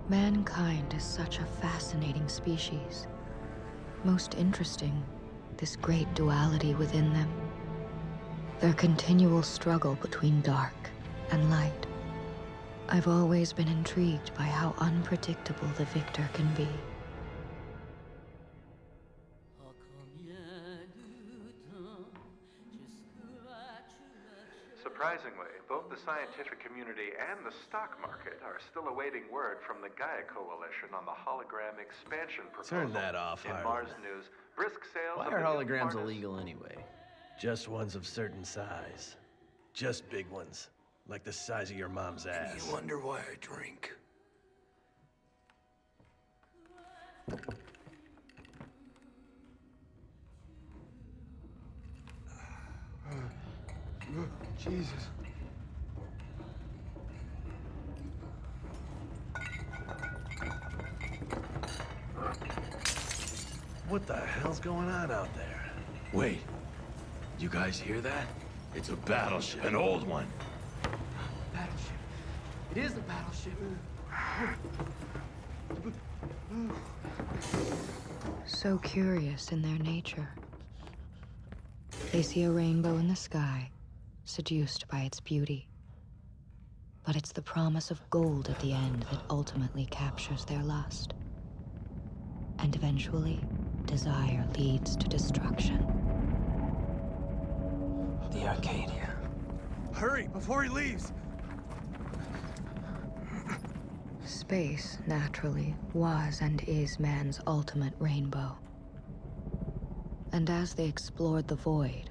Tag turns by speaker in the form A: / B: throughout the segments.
A: Mankind is such a fascinating species. Most interesting, this great duality within them. Their continual struggle between dark and light. I've always been intrigued by how unpredictable the victor can be.
B: Surprisingly, both the scientific community and the stock market are still awaiting word from the Gaia Coalition on the hologram expansion proposal.
C: Turn that off,
B: In
C: Harlan.
B: Mars News, brisk sales
C: Why
B: of
C: are
B: the new
C: holograms
B: harness-
C: illegal anyway? Just ones of certain size. Just big ones. Like the size of your mom's ass.
D: You wonder why I drink.
E: Jesus.
C: What the hell's going on out there?
D: Wait. You guys hear that? It's a battleship, an old one.
E: Battleship. It is a battleship.
A: So curious in their nature. They see a rainbow in the sky, seduced by its beauty. But it's the promise of gold at the end that ultimately captures their lust. And eventually, desire leads to destruction.
E: The Arcadia.
D: Hurry, before he leaves!
A: Space, naturally, was and is man's ultimate rainbow. And as they explored the void,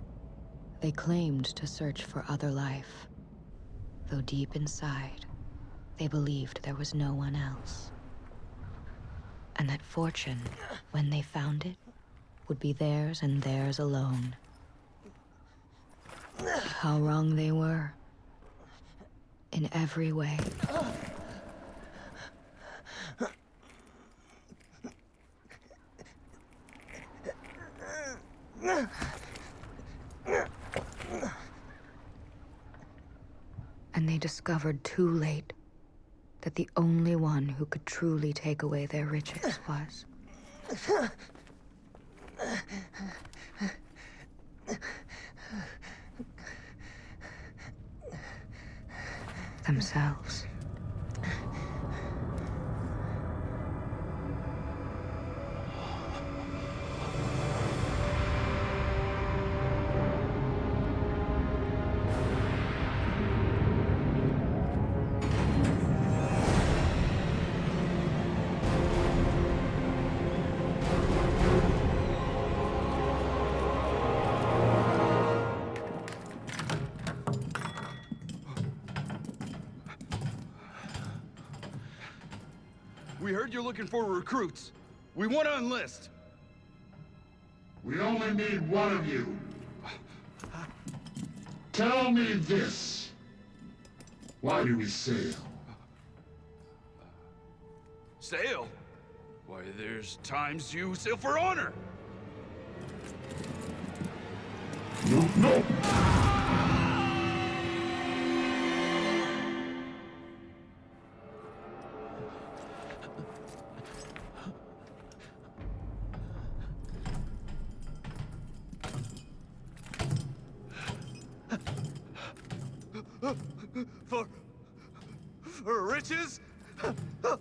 A: they claimed to search for other life. Though deep inside, they believed there was no one else. And that fortune, when they found it, would be theirs and theirs alone. How wrong they were. In every way. And they discovered too late that the only one who could truly take away their riches was themselves.
F: We heard you're looking for recruits. We want to enlist.
G: We only need one of you. Tell me this. Why do we sail?
F: Sail? Why, there's times you sail for honor.
G: No.
F: For riches?
G: No.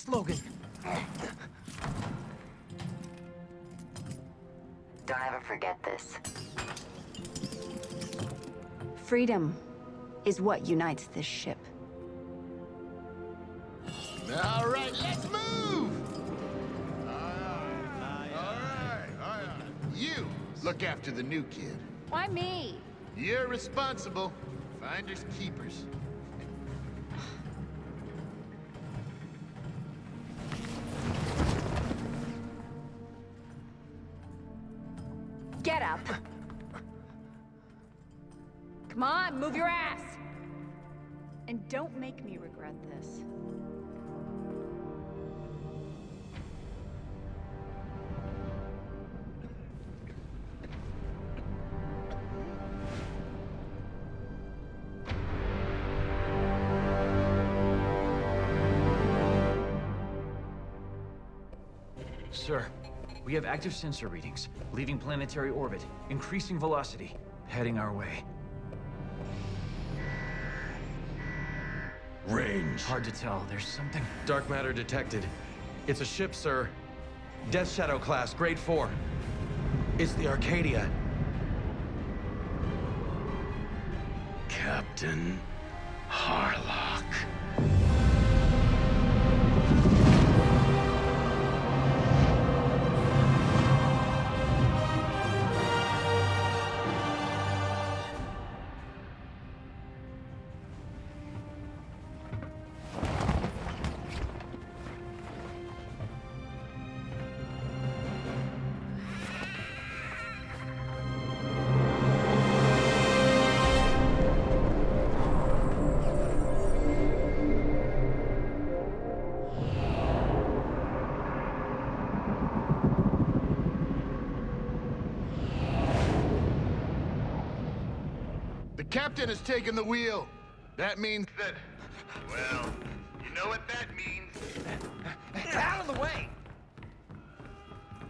E: slogan.
H: Don't ever forget this.
I: Freedom is what unites this ship.
G: All right, let's move! All right. You look after the new kid.
I: Why me?
G: You're responsible. Finders keepers.
I: Get up. Come on, move your ass. And don't make me regret this.
J: Sir, we have active sensor readings, leaving planetary orbit, increasing velocity, heading our way.
D: Range.
J: Hard to tell, there's something...
C: Dark matter detected. It's a ship, sir. Death Shadow class, grade 4. It's the Arcadia.
D: Captain Harlock.
G: The captain has taken the wheel. That means that... Well, you know what that means.
E: Get out of the way!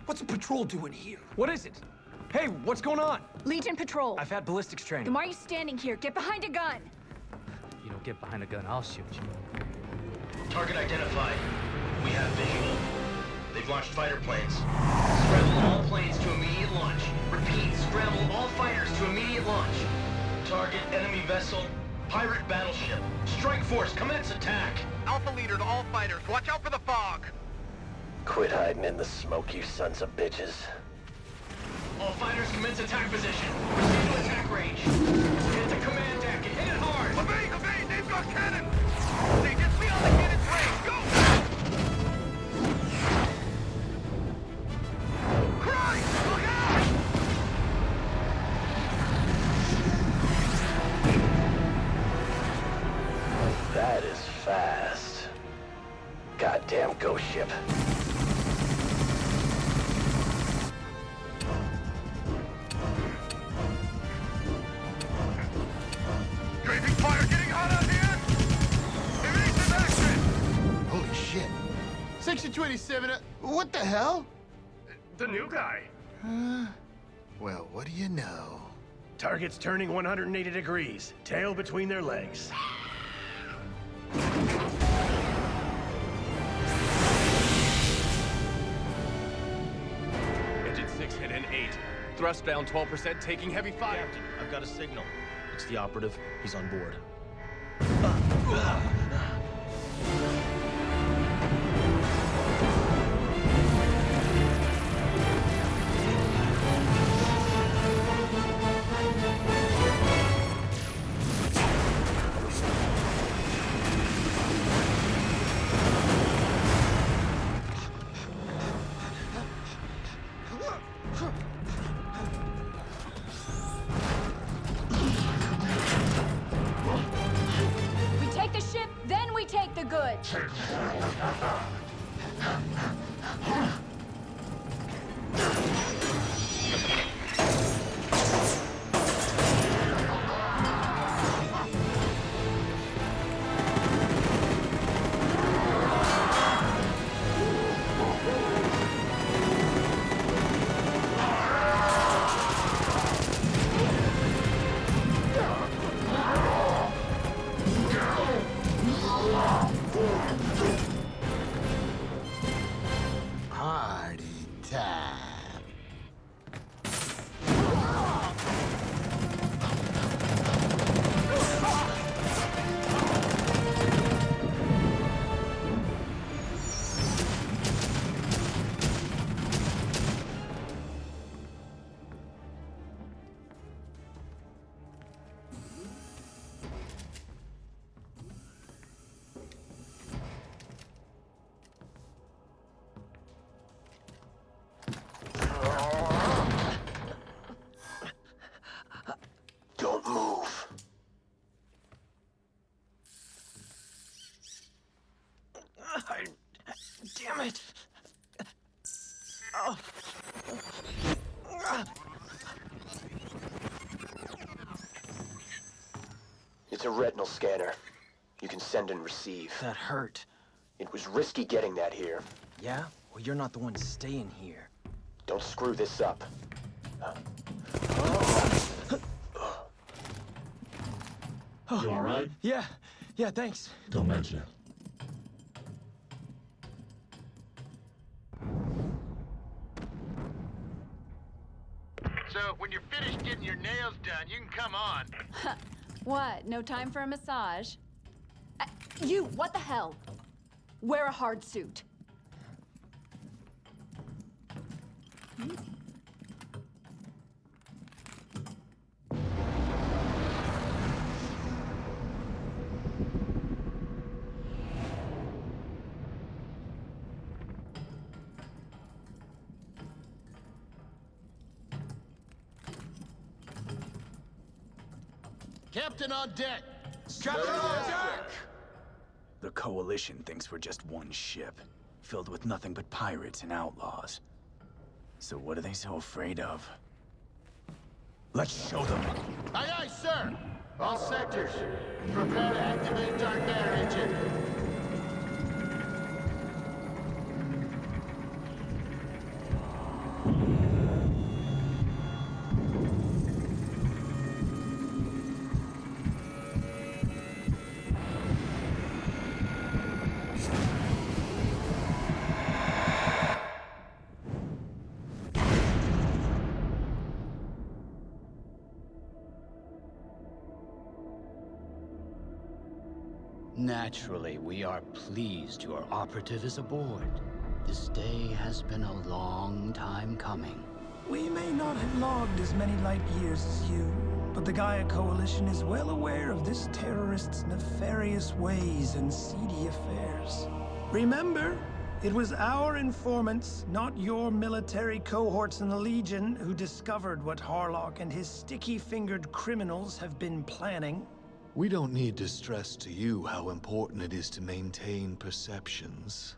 E: What's a patrol doing here?
J: What is it? Hey, what's going on?
I: Legion Patrol.
J: I've had ballistics training.
I: Then why are you standing here? Get behind a gun.
J: You don't get behind a gun, I'll shoot you.
K: Target identified. We have visual. They've launched fighter planes. Scramble all planes to immediate launch. Repeat, scramble all fighters to immediate launch. Target enemy vessel, pirate battleship. Strike force, commence attack.
L: Alpha leader to all fighters, watch out for the fog.
K: Quit hiding in the smoke, you sons of bitches. All fighters commence attack position. Proceed to attack range. Hit the command deck and hit it hard.
L: Evade, they've got cannon. They just beyond the cannon's range, go! Christ, look out!
K: That is fast. Goddamn ghost ship.
L: Draping fire getting hot out here! Evasive action!
G: Holy shit. Section 27, what the hell?
C: The new guy.
G: Well, what do you know?
C: Target's turning 180 degrees. Tail between their legs.
F: Engine 6 hit in 8. Thrust down 12%, taking heavy fire.
K: Captain, I've got a signal. It's the operative. He's on board.
I: We take the ship, then we take the goods.
K: It's a retinal scanner. You can send and receive.
M: That hurt.
K: It was risky getting that here.
M: Yeah? Well, you're not the one staying here.
K: Don't screw this up.
N: You alright?
M: Yeah, thanks.
N: Don't mention it.
G: So, when you're finished getting your nails done, you can come on.
I: What? No time for a massage? You, what the hell? Wear a hard suit.
G: Captain on deck!
E: Captain on deck!
J: The Coalition thinks we're just one ship, filled with nothing but pirates and outlaws. So what are they so afraid of? Let's show them.
G: Aye, aye, sir! All sectors, prepare to activate dark matter engine.
O: Naturally, we are pleased your operative is aboard. This day has been a long time coming.
P: We may not have logged as many light years as you, but the Gaia Coalition is well aware of this terrorist's nefarious ways and seedy affairs. Remember, it was our informants, not your military cohorts in the Legion, who discovered what Harlock and his sticky-fingered criminals have been planning.
Q: We don't need to stress to you how important it is to maintain perceptions.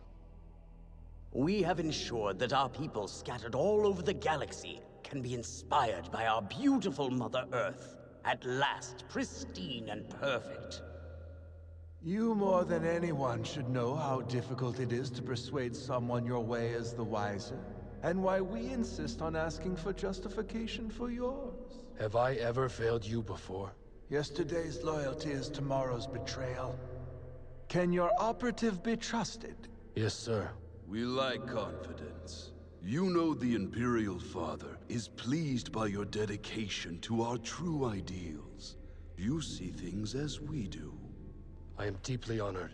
O: We have ensured that our people scattered all over the galaxy can be inspired by our beautiful Mother Earth, at last pristine and perfect.
R: You more than anyone should know how difficult it is to persuade someone your way is the wiser, and why we insist on asking for justification for yours.
S: Have I ever failed you before?
R: Yesterday's loyalty is tomorrow's betrayal. Can your operative be trusted?
S: Yes, sir.
F: We like confidence. You know the Imperial Father is pleased by your dedication to our true ideals. You see things as we do.
S: I am deeply honored.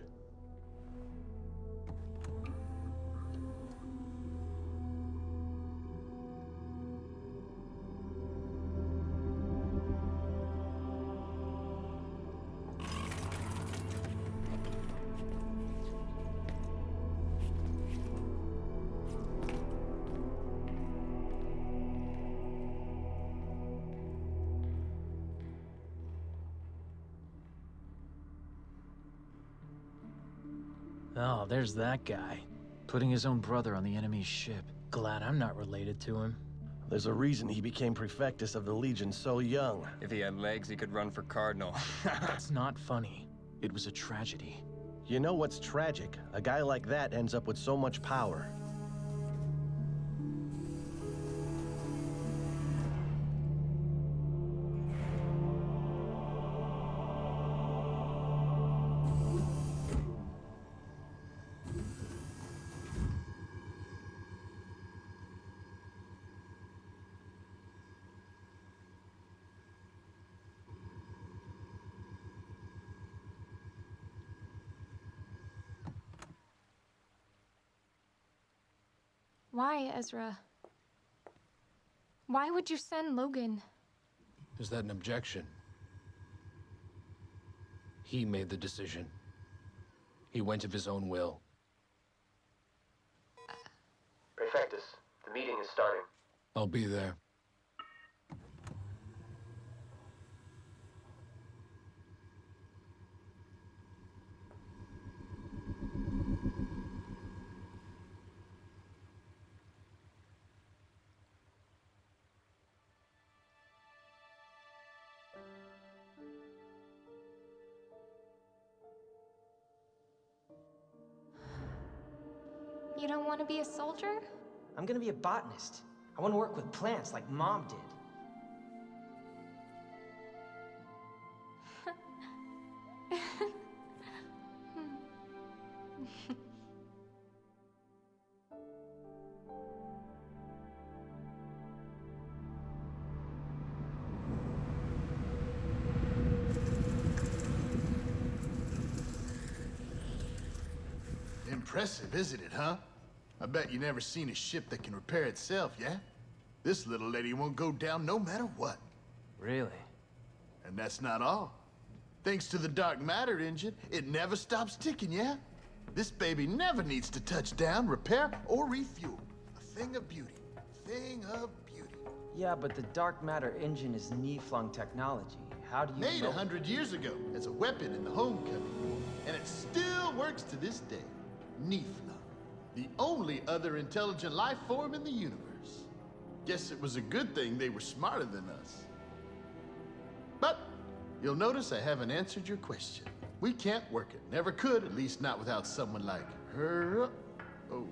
J: Oh, there's that guy. Putting his own brother on the enemy's ship. Glad I'm not related to him.
C: There's a reason he became Prefectus of the Legion so young.
T: If he had legs, he could run for Cardinal.
J: That's not funny. It was a tragedy.
C: You know what's tragic? A guy like that ends up with so much power.
U: Why, Ezra? Why would you send Logan?
S: Is that an objection? He made the decision. He went of his own will.
K: Prefectus, the meeting is starting.
S: I'll be there.
U: want to be a soldier?
M: I'm gonna be a botanist. I want to work with plants like Mom did.
G: Impressive, isn't it, huh? I bet you never seen a ship that can repair itself, yeah? This little lady won't go down no matter what.
M: Really?
G: And that's not all. Thanks to the dark matter engine, it never stops ticking, yeah? This baby never needs to touch down, repair, or refuel. A thing of beauty. Thing of beauty.
M: Yeah, but the dark matter engine is knee-flung technology. How do you
G: Made
M: know?
G: 100 years ago as a weapon in the Homecoming War, and it still works to this day. Nifla, the only other intelligent life form in the universe. Guess it was a good thing they were smarter than us. But you'll notice I haven't answered your question. We can't work it. Never could, at least not without someone like her. Oh.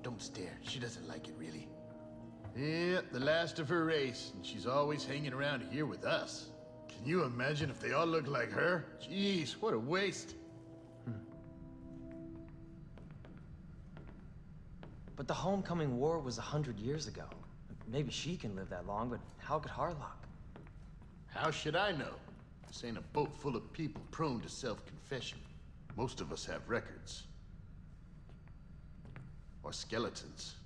G: Don't stare. She doesn't like it, really. Yeah, the last of her race, and she's always hanging around here with us. Can you imagine if they all looked like her? Jeez, what a waste.
M: But the Homecoming War was 100 years ago. Maybe she can live that long, but how could Harlock?
G: How should I know? This ain't a boat full of people prone to self-confession. Most of us have records. Or skeletons.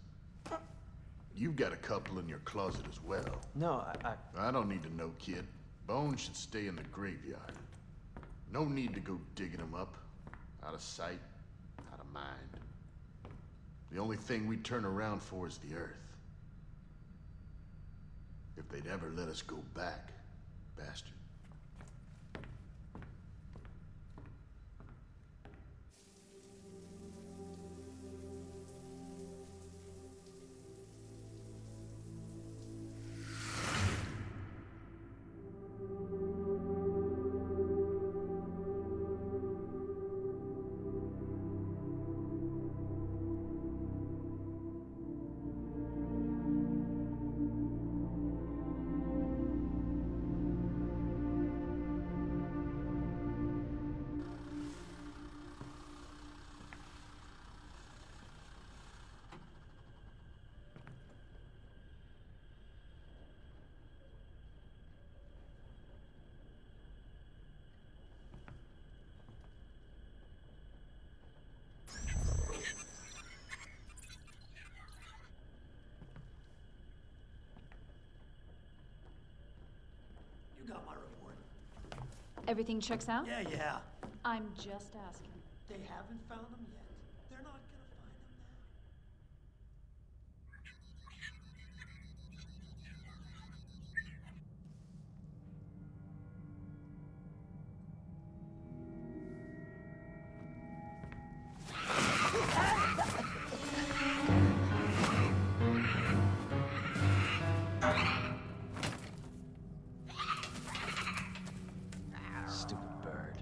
G: You've got a couple in your closet as well.
M: No,
G: I don't need to know, kid. Bones should stay in the graveyard. No need to go digging them up. Out of sight, out of mind. The only thing we turn around for is the Earth. If they'd ever let us go back, bastard.
P: You got my report.
I: Everything checks out?
P: Yeah.
I: I'm just asking.
P: They haven't found them yet. They're not gonna find them now.
M: Stupid bird.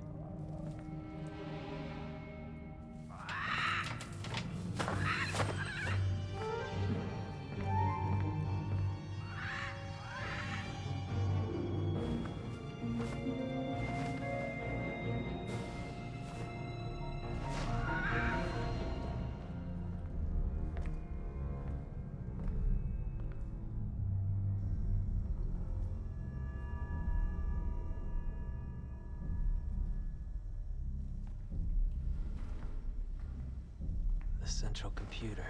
M: The central computer.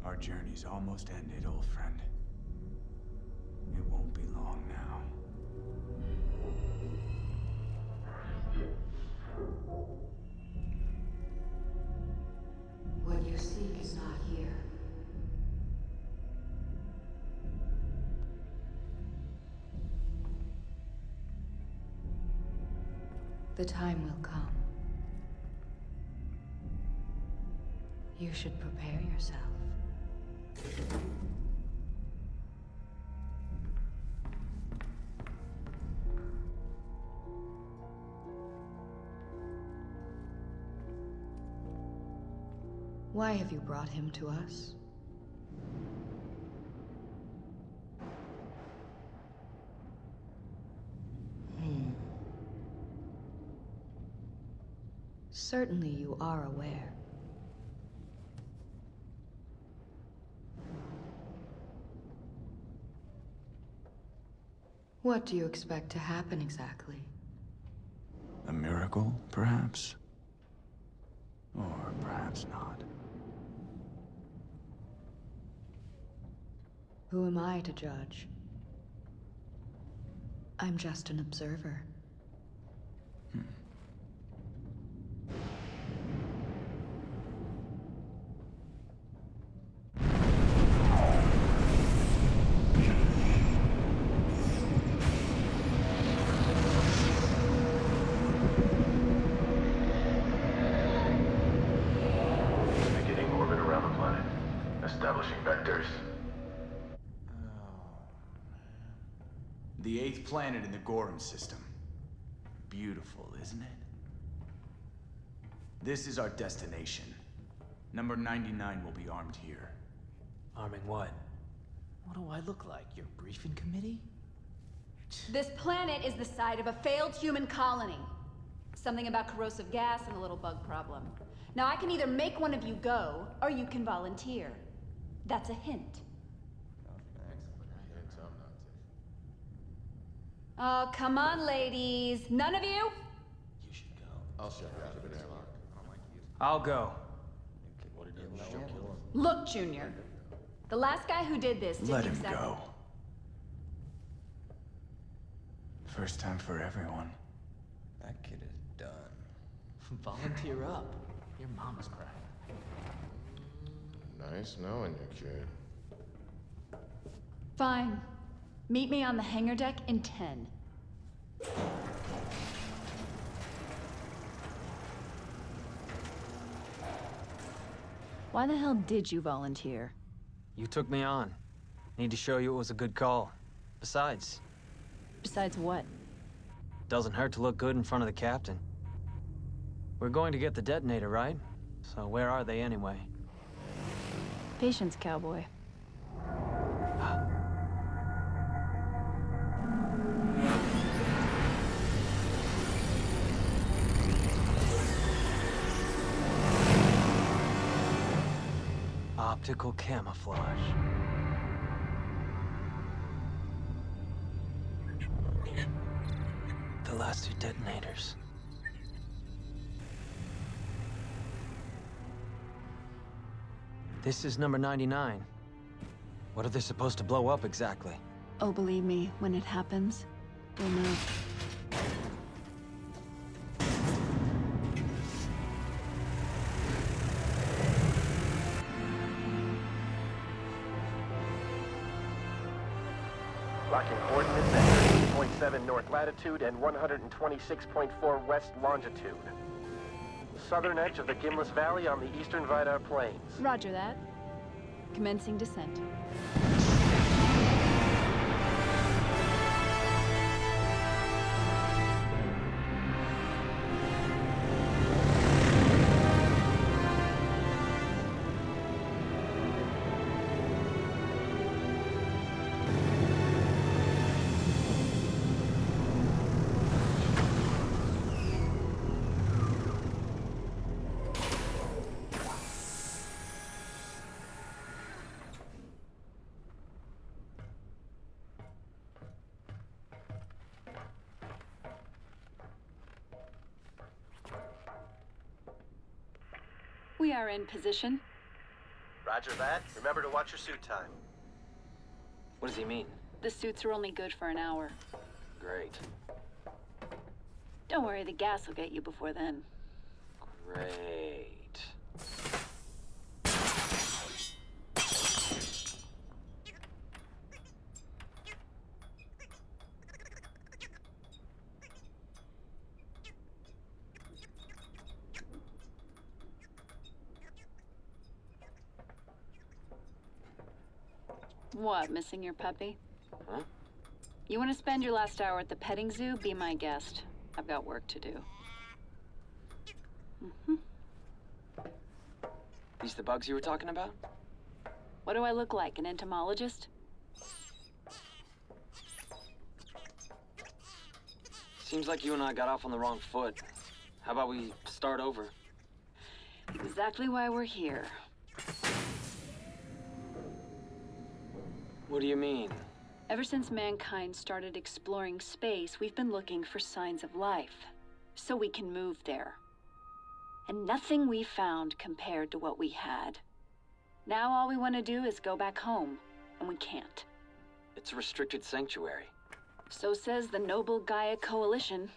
J: Our journey's almost ended, old friend. It won't be long now.
A: seek is not here. The time will come. You should prepare yourself. Why have you brought him to us? Certainly you are aware. What do you expect to happen exactly?
J: A miracle, perhaps? Or perhaps not.
A: Who am I to judge? I'm just an observer.
D: Beginning orbit around the planet. Establishing vectors.
J: The 8th planet in the Gorham system. Beautiful, isn't it? This is our destination. Number 99 will be armed here.
M: Arming what? What do I look like? Your briefing committee?
I: This planet is the site of a failed human colony. Something about corrosive gas and a little bug problem. Now I can either make one of you go, or you can volunteer. That's a hint. Oh, come on, ladies. None of you?
G: I'll shut you out of an airlock.
M: I'll go.
I: Look, Junior. The last guy who did this didn't
J: Let him
I: exactly...
J: go. First time for everyone.
T: That kid is done.
M: Volunteer up. Your mama's crying.
G: Nice knowing you, kid.
I: Fine. Meet me on the hangar deck in 10. Why the hell did you volunteer?
M: You took me on. Need to show you it was a good call. Besides,
I: Besides what?
M: doesn't hurt to look good in front of the captain. We're going to get the detonator, right? So where are they anyway?
I: Patience, cowboy.
M: Optical camouflage. The last 2 detonators. This is number 99. What are they supposed to blow up exactly?
I: Oh, believe me, when it happens, you'll know.
C: Locking coordinates at 30.7 north latitude and 126.4 west longitude. Southern edge of the Gimlis Valley on the eastern Vidar Plains.
I: Roger that. Commencing descent. We are in position.
C: Roger that. Remember to watch your suit time.
M: What does he mean?
I: The suits are only good for an hour.
M: Great.
I: Don't worry, the gas will get you before then.
M: Great.
I: What, missing your puppy?
M: Huh?
I: You want to spend your last hour at the petting zoo? Be my guest. I've got work to do.
M: These the bugs you were talking about?
I: What do I look like, an entomologist?
M: Seems like you and I got off on the wrong foot. How about we start over?
I: Exactly why we're here.
M: What do you mean?
I: Ever since mankind started exploring space, we've been looking for signs of life, so we can move there. And nothing we found compared to what we had. Now all we want to do is go back home, and we can't.
M: It's a restricted sanctuary.
I: So says the noble Gaia Coalition.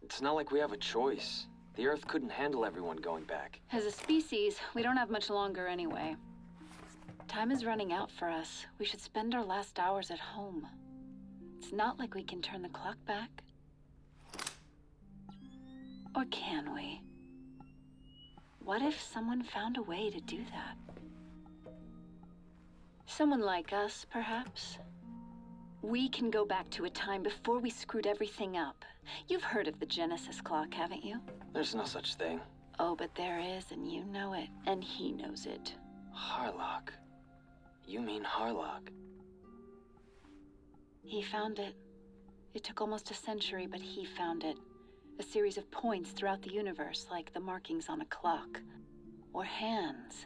M: It's not like we have a choice. The Earth couldn't handle everyone going back.
I: As a species, we don't have much longer anyway. Time is running out for us. We should spend our last hours at home. It's not like we can turn the clock back. Or can we? What if someone found a way to do that? Someone like us, perhaps? We can go back to a time before we screwed everything up. You've heard of the Genesis clock, haven't you?
M: There's no such thing.
I: Oh, but there is, and you know it. And he knows it.
M: Harlock. You mean Harlock?
I: He found it. It took almost a century, but he found it. A series of points throughout the universe, like the markings on a clock. Or hands.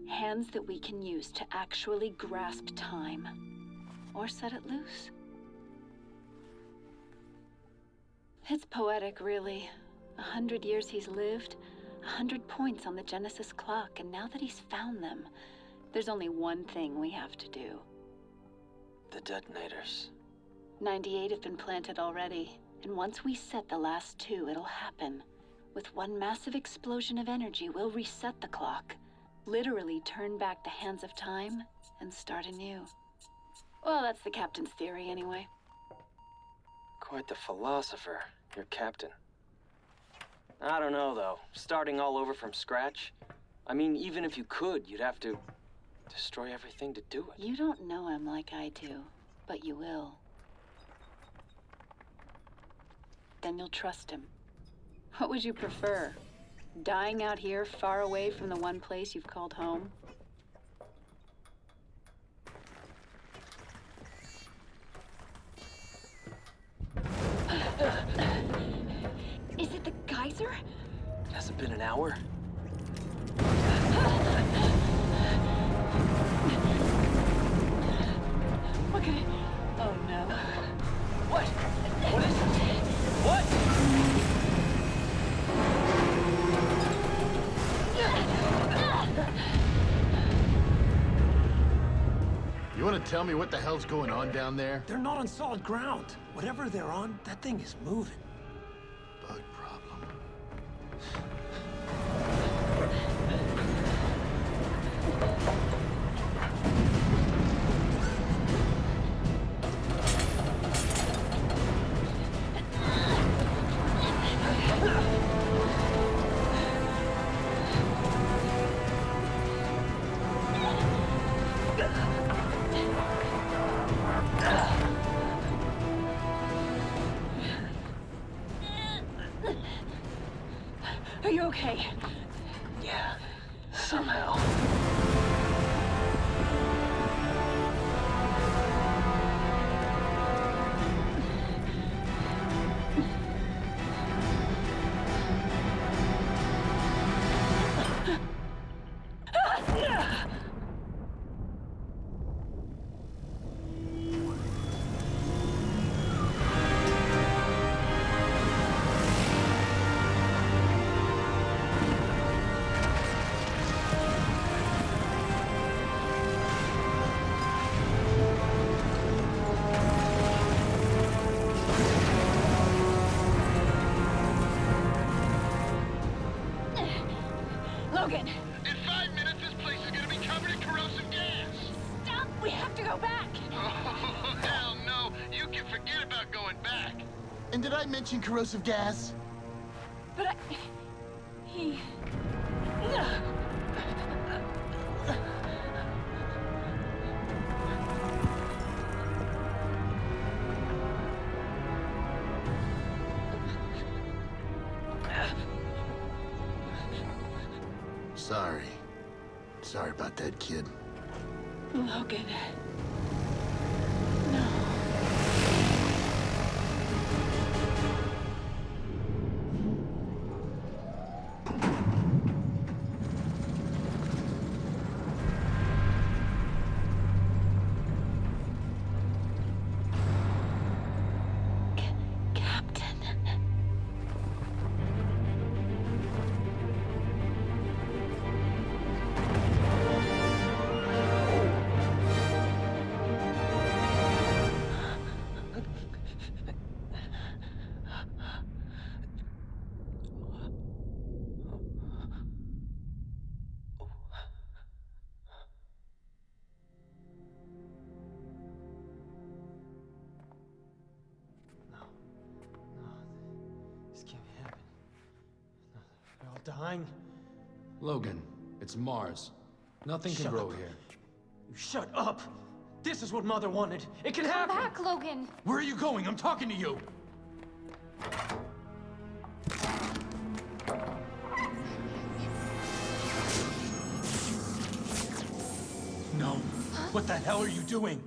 I: Hands that we can use to actually grasp time. Or set it loose. It's poetic, really. 100 years he's lived, 100 points on the Genesis clock, and now that he's found them, there's only one thing we have to do.
M: The detonators.
I: 98 have been planted already, and once we set the last 2, it'll happen. With one massive explosion of energy, we'll reset the clock. Literally turn back the hands of time and start anew. Well, that's the captain's theory, anyway.
M: Quite the philosopher, your captain. I don't know, though. Starting all over from scratch? I mean, even if you could, you'd have to destroy everything to do it.
I: You don't know him like I do, but you will. Then you'll trust him. What would you prefer? Dying out here, far away from the one place you've called home? Is it the geyser?
M: It hasn't been an hour.
I: What could it... Oh, no.
M: What? What is it? What?
G: You want to tell me what the hell's going on down there?
E: They're not on solid ground. Whatever they're on, that thing is moving.
G: Bug problem.
I: Are you okay?
M: Yeah, somehow.
I: Logan!
L: In 5 minutes, this place is gonna be covered in corrosive gas!
I: Stop! We have to go back!
L: Oh, hell no! You can forget about going back!
G: And did I mention corrosive gas?
I: But he...
G: Sorry. Sorry about that, kid.
H: Logan.
S: Dying? Logan, it's Mars. Nothing can grow here.
E: You shut up! This is what Mother wanted. It can
U: Come
E: happen!
U: back, Logan!
S: Where are you going? I'm talking to you! No. What the hell are you doing?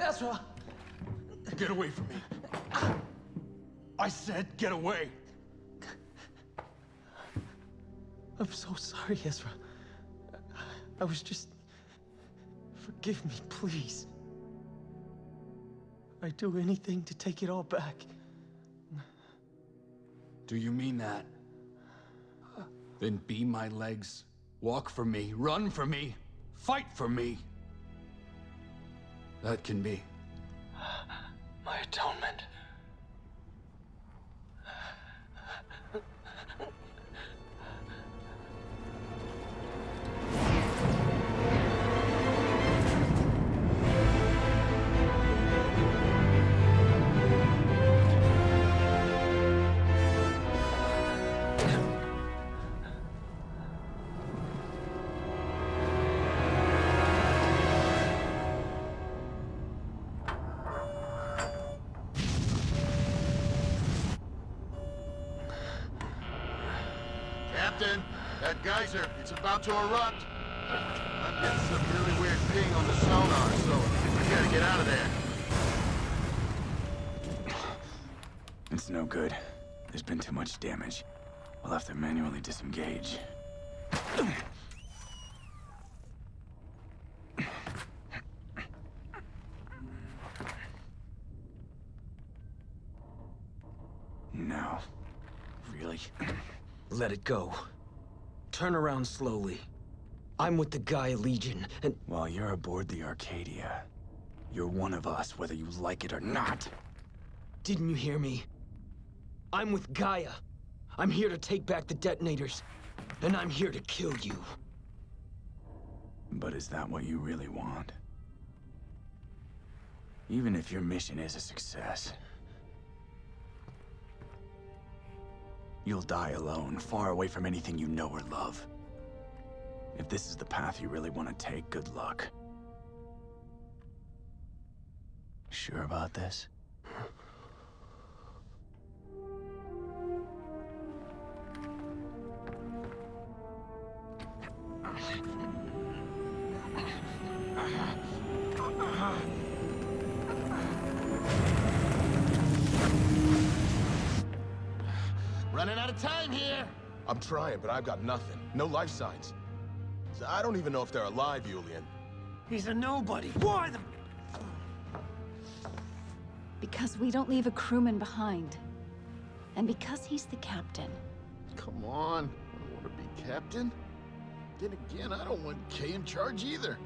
E: Ezra!
S: Get away from me. I said get away.
E: I'm so sorry, Ezra. I was just... Forgive me, please. I'd do anything to take it all back.
S: Do you mean that? Then be my legs. Walk for me. Run for me. Fight for me. That can be.
M: My atonement.
G: Captain, that geyser, it's about to erupt. I'm getting some really weird ping on the sonar, so we gotta get out of there.
J: It's no good. There's been too much damage. We'll have to manually disengage. No. Really?
E: Let it go. Turn around slowly. I'm with the Gaia Legion, and...
J: While you're aboard the Arcadia, you're one of us, whether you like it or not.
E: Didn't you hear me? I'm with Gaia. I'm here to take back the detonators, and I'm here to kill you.
J: But is that what you really want? Even if your mission is a success, you'll die alone, far away from anything you know or love. If this is the path you really want to take, good luck. Sure about this?
G: Running out of time here.
L: I'm trying, but I've got nothing. No life signs. So I don't even know if they're alive, Julian.
E: He's a nobody. Why the...
I: Because we don't leave a crewman behind. And because he's the captain.
G: Come on. I don't want to be captain. Then again, I don't want Kay in charge either.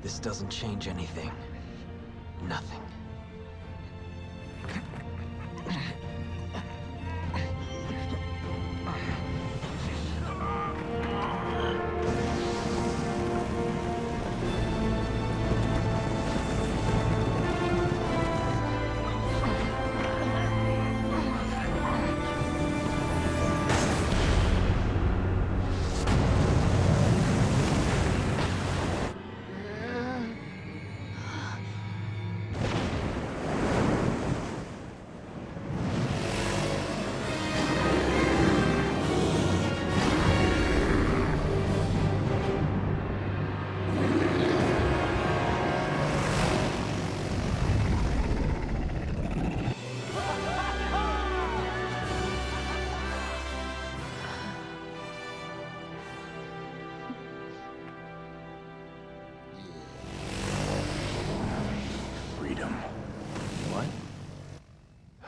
E: This doesn't change anything. Nothing.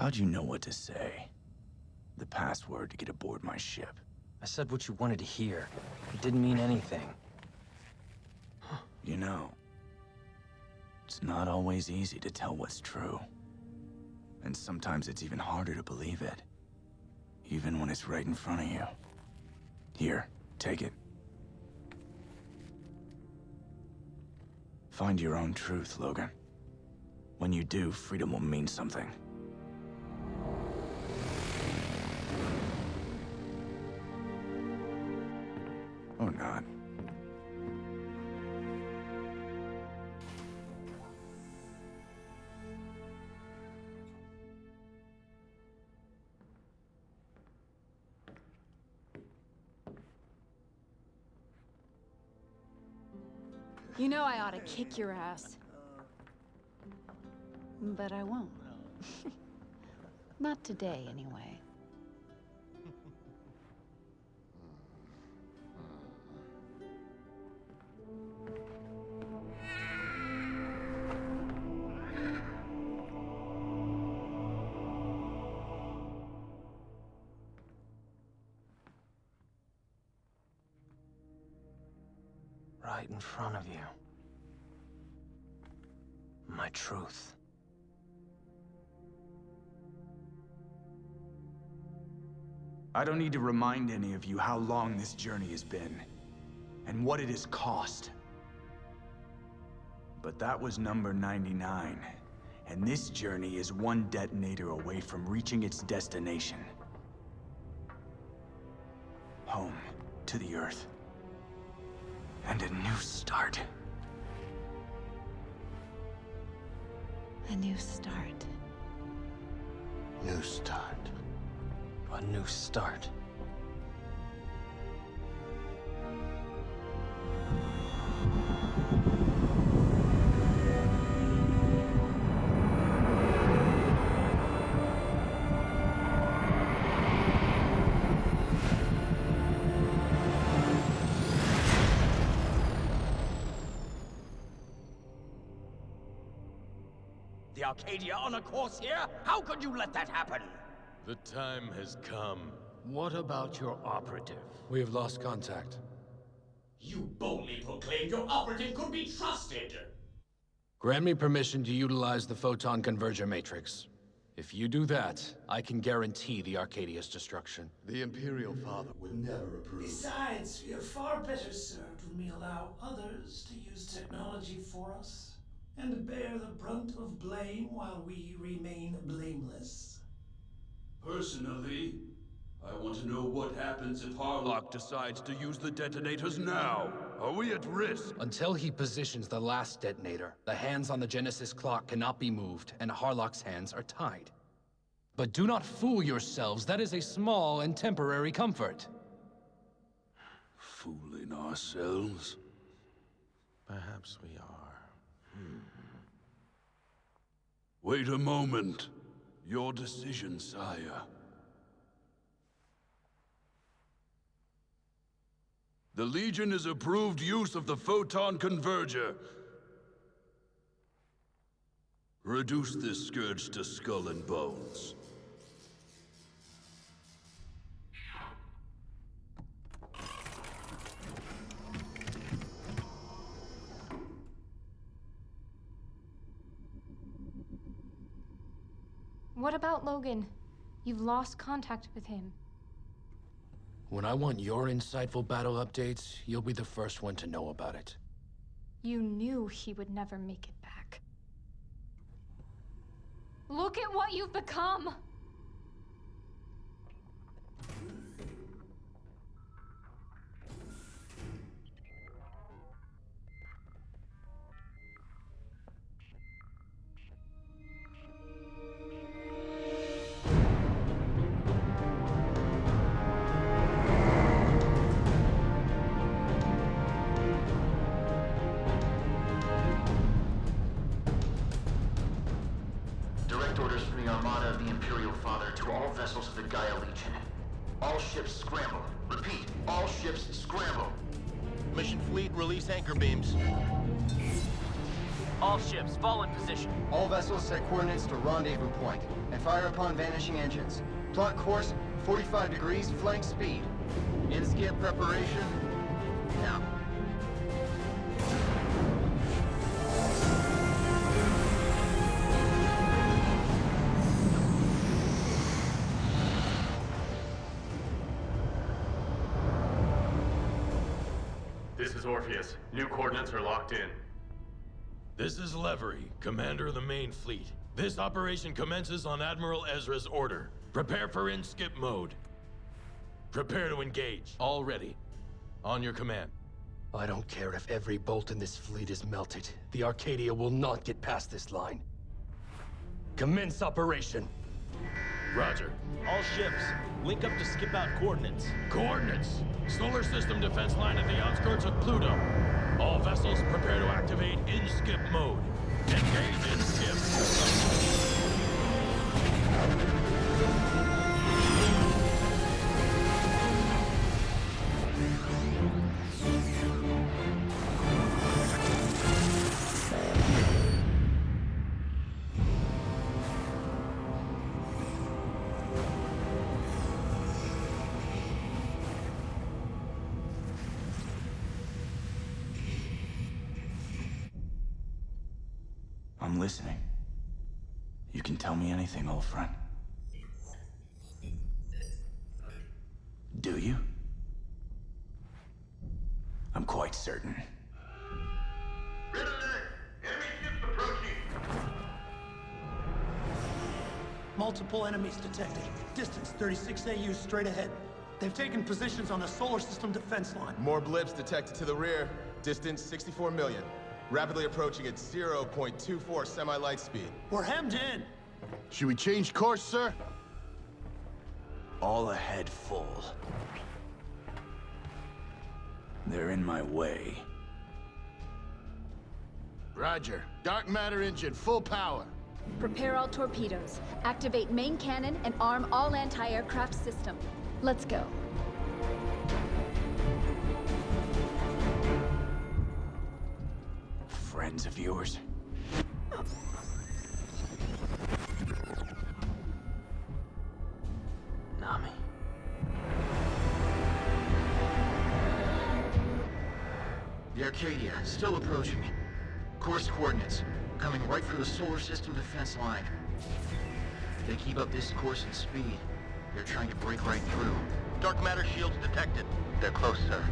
J: How'd you know what to say? The password to get aboard my ship.
M: I said what you wanted to hear. It didn't mean anything.
J: You know, it's not always easy to tell what's true. And sometimes it's even harder to believe it. Even when it's right in front of you. Here, take it. Find your own truth, Logan. When you do, freedom will mean something. Or not.
I: You know I ought to kick your ass. But I won't. Not today, anyway.
M: Right in front of you. My truth.
J: I don't need to remind any of you how long this journey has been, and what it has cost. But that was number 99, and this journey is one detonator away from reaching its destination. Home to the Earth. And a new start.
I: A new start.
G: New start.
M: A new start.
O: The Arcadia on a course here? How could you let that happen?
L: The time has come.
S: What about your operative? We have lost contact.
O: You boldly proclaimed your operative could be trusted!
S: Grant me permission to utilize the photon converger matrix. If you do that, I can guarantee the Arcadia's destruction.
F: The Imperial Father would never approve.
P: Besides, we are far better served when we allow others to use technology for us and bear the brunt of blame while we remain blameless.
F: Personally, I want to know what happens if Harlock decides to use the detonators now. Are we at risk?
S: Until he positions the last detonator, the hands on the Genesis clock cannot be moved, and Harlock's hands are tied. But do not fool yourselves, that is a small and temporary comfort.
F: Fooling ourselves?
L: Perhaps we are.
F: Wait a moment. Your decision, sire. The Legion has approved use of the photon converger. Reduce this scourge to skull and bones.
U: What about Logan? You've lost contact with him.
S: When I want your insightful battle updates, you'll be the first one to know about it.
U: You knew he would never make it back. Look at what you've become!
B: Direct orders from the Armada of the Imperial Father to all vessels of the Gaia Legion. All ships scramble. Repeat, all ships scramble.
K: Mission fleet, release anchor beams. All ships, fall in position.
N: All vessels set coordinates to rendezvous point, and fire upon vanishing engines. Plot course, 45 degrees, flank speed.
B: In-skip preparation? Now.
V: This is Orpheus. New coordinates are locked in.
D: This is Levery, commander of the main fleet. This operation commences on Admiral Ezra's order. Prepare for in-skip mode. Prepare to engage.
L: All ready. On your command.
S: I don't care if every bolt in this fleet is melted. The Arcadia will not get past this line. Commence operation.
D: Roger.
K: All ships, link up to skip out coordinates.
D: Coordinates. Solar system defense line at the outskirts of Pluto. All vessels prepare to activate in-skip mode. Engage in-skip.
J: I'm listening. You can tell me anything, old friend. Do you? I'm quite certain.
P: Multiple enemies detected. Distance 36 AU straight ahead. They've taken positions on the solar system defense line.
L: More blips detected to the rear. Distance 64 million. Rapidly approaching at 0.24 semi-light speed.
P: We're hemmed in.
G: Should we change course, sir?
J: All ahead full. They're in my way.
G: Roger. Dark matter engine, full power.
I: Prepare all torpedoes. Activate main cannon and arm all anti-aircraft system. Let's go.
J: Friends of yours?
B: Nami. The Arcadia, still approaching. Course coordinates, coming right for the solar system defense line. If they keep up this course and speed, they're trying to break right through. Dark matter shields detected. They're close, sir.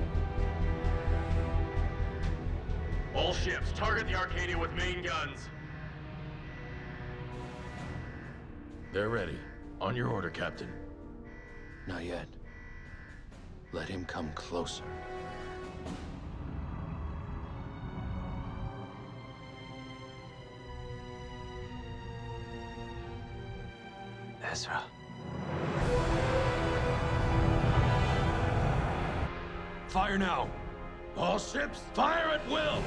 V: All ships, target the Arcadia with main guns.
D: They're ready. On your order, Captain.
S: Not yet. Let him come closer.
J: Ezra.
D: Fire now! All ships, fire at will!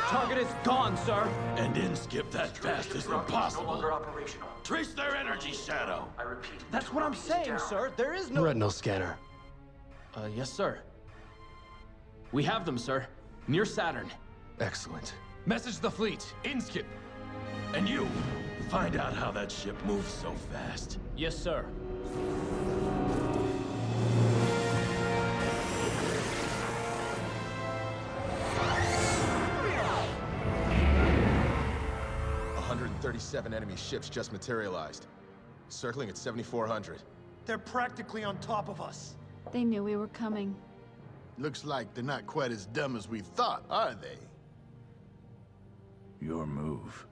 K: Target is gone, sir.
D: And in-skip that fast is impossible.
K: No longer operational.
D: Trace their energy shadow.
K: I repeat.
W: That's what I'm saying, sir. There is no...
S: Retinal scanner.
E: Yes, sir. We have them, sir. Near Saturn.
S: Excellent.
D: Message the fleet. In-skip. And you, find out how that ship moves so fast.
E: Yes, sir.
L: Seven enemy ships just materialized. Circling at 7,400.
P: They're practically on top of us.
I: They knew we were coming.
G: Looks like they're not quite as dumb as we thought, are they?
J: Your move.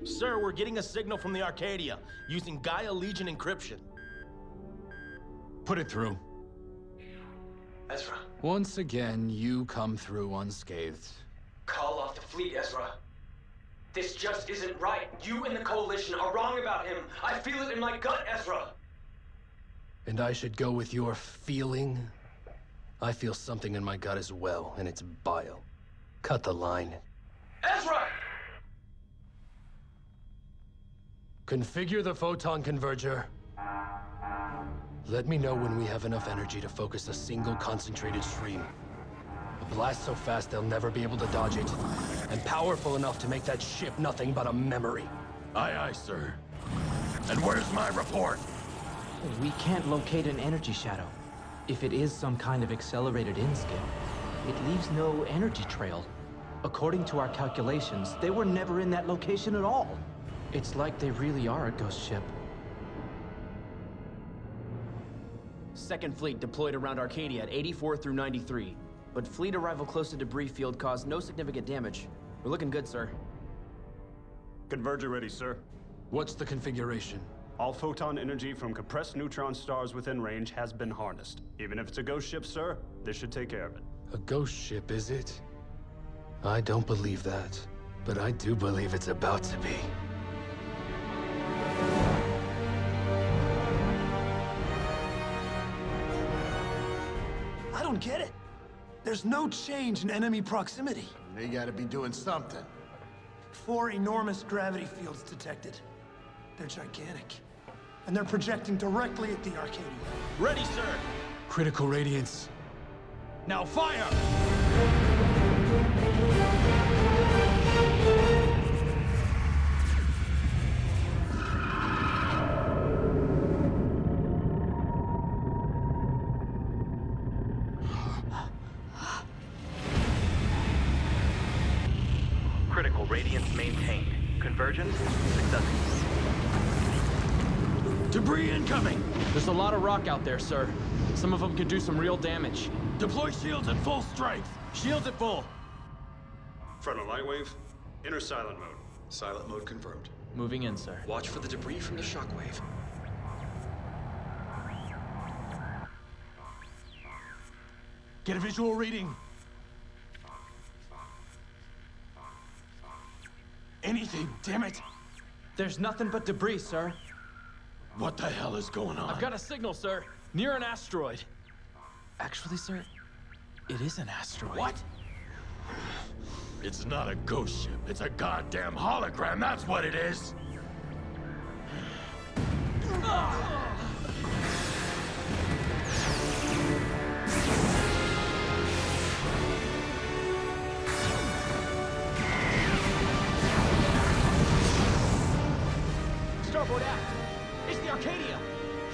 K: Sir, we're getting a signal from the Arcadia, using Gaia Legion encryption.
S: Put it through.
K: Ezra.
S: Once again, you come through unscathed.
K: Call off the fleet, Ezra. This just isn't right. You and the Coalition are wrong about him. I feel it in my gut, Ezra.
S: And I should go with your feeling? I feel something in my gut as well, and it's bile. Cut the line.
V: Ezra!
S: Configure the photon converger. Let me know when we have enough energy to focus a single concentrated stream. A blast so fast they'll never be able to dodge it, and powerful enough to make that ship nothing but a memory.
D: Aye, aye, sir. And where's my report?
A: We can't locate an energy shadow. If it is some kind of accelerated in-skip, it leaves no energy trail. According to our calculations, they were never in that location at all. It's like they really are a ghost ship.
Q: Second Fleet deployed around Arcadia at 84 through 93. But fleet arrival close to debris field caused no significant damage. We're looking good, sir.
R: Converger ready, sir.
S: What's the configuration?
R: All photon energy from compressed neutron stars within range has been harnessed. Even if it's a ghost ship, sir, this should take care of it.
S: A ghost ship, is it? I don't believe that, but I do believe it's about to be.
P: I don't get it. There's no change in enemy proximity.
G: They gotta be doing something.
P: 4 enormous gravity fields detected. They're gigantic. And they're projecting directly at the Arcadia.
V: Ready, sir!
S: Critical radiance.
V: Now fire!
K: Critical radiance maintained. Convergence successful.
D: Debris incoming!
A: There's a lot of rock out there, sir. Some of them can do some real damage.
D: Deploy shields at full strength!
A: Shields at full.
R: Frontal light wave, enter silent mode.
X: Silent mode confirmed.
A: Moving in, sir.
X: Watch for the debris from the shockwave.
D: Get a visual reading. Anything, damn it!
A: There's nothing but debris, sir.
D: What the hell is going on?
A: I've got a signal, sir. Near an asteroid. Actually, sir, it is an asteroid.
D: What? It's not a ghost ship. It's a goddamn hologram. That's what it is.
A: Starboard aft. It's the Arcadia.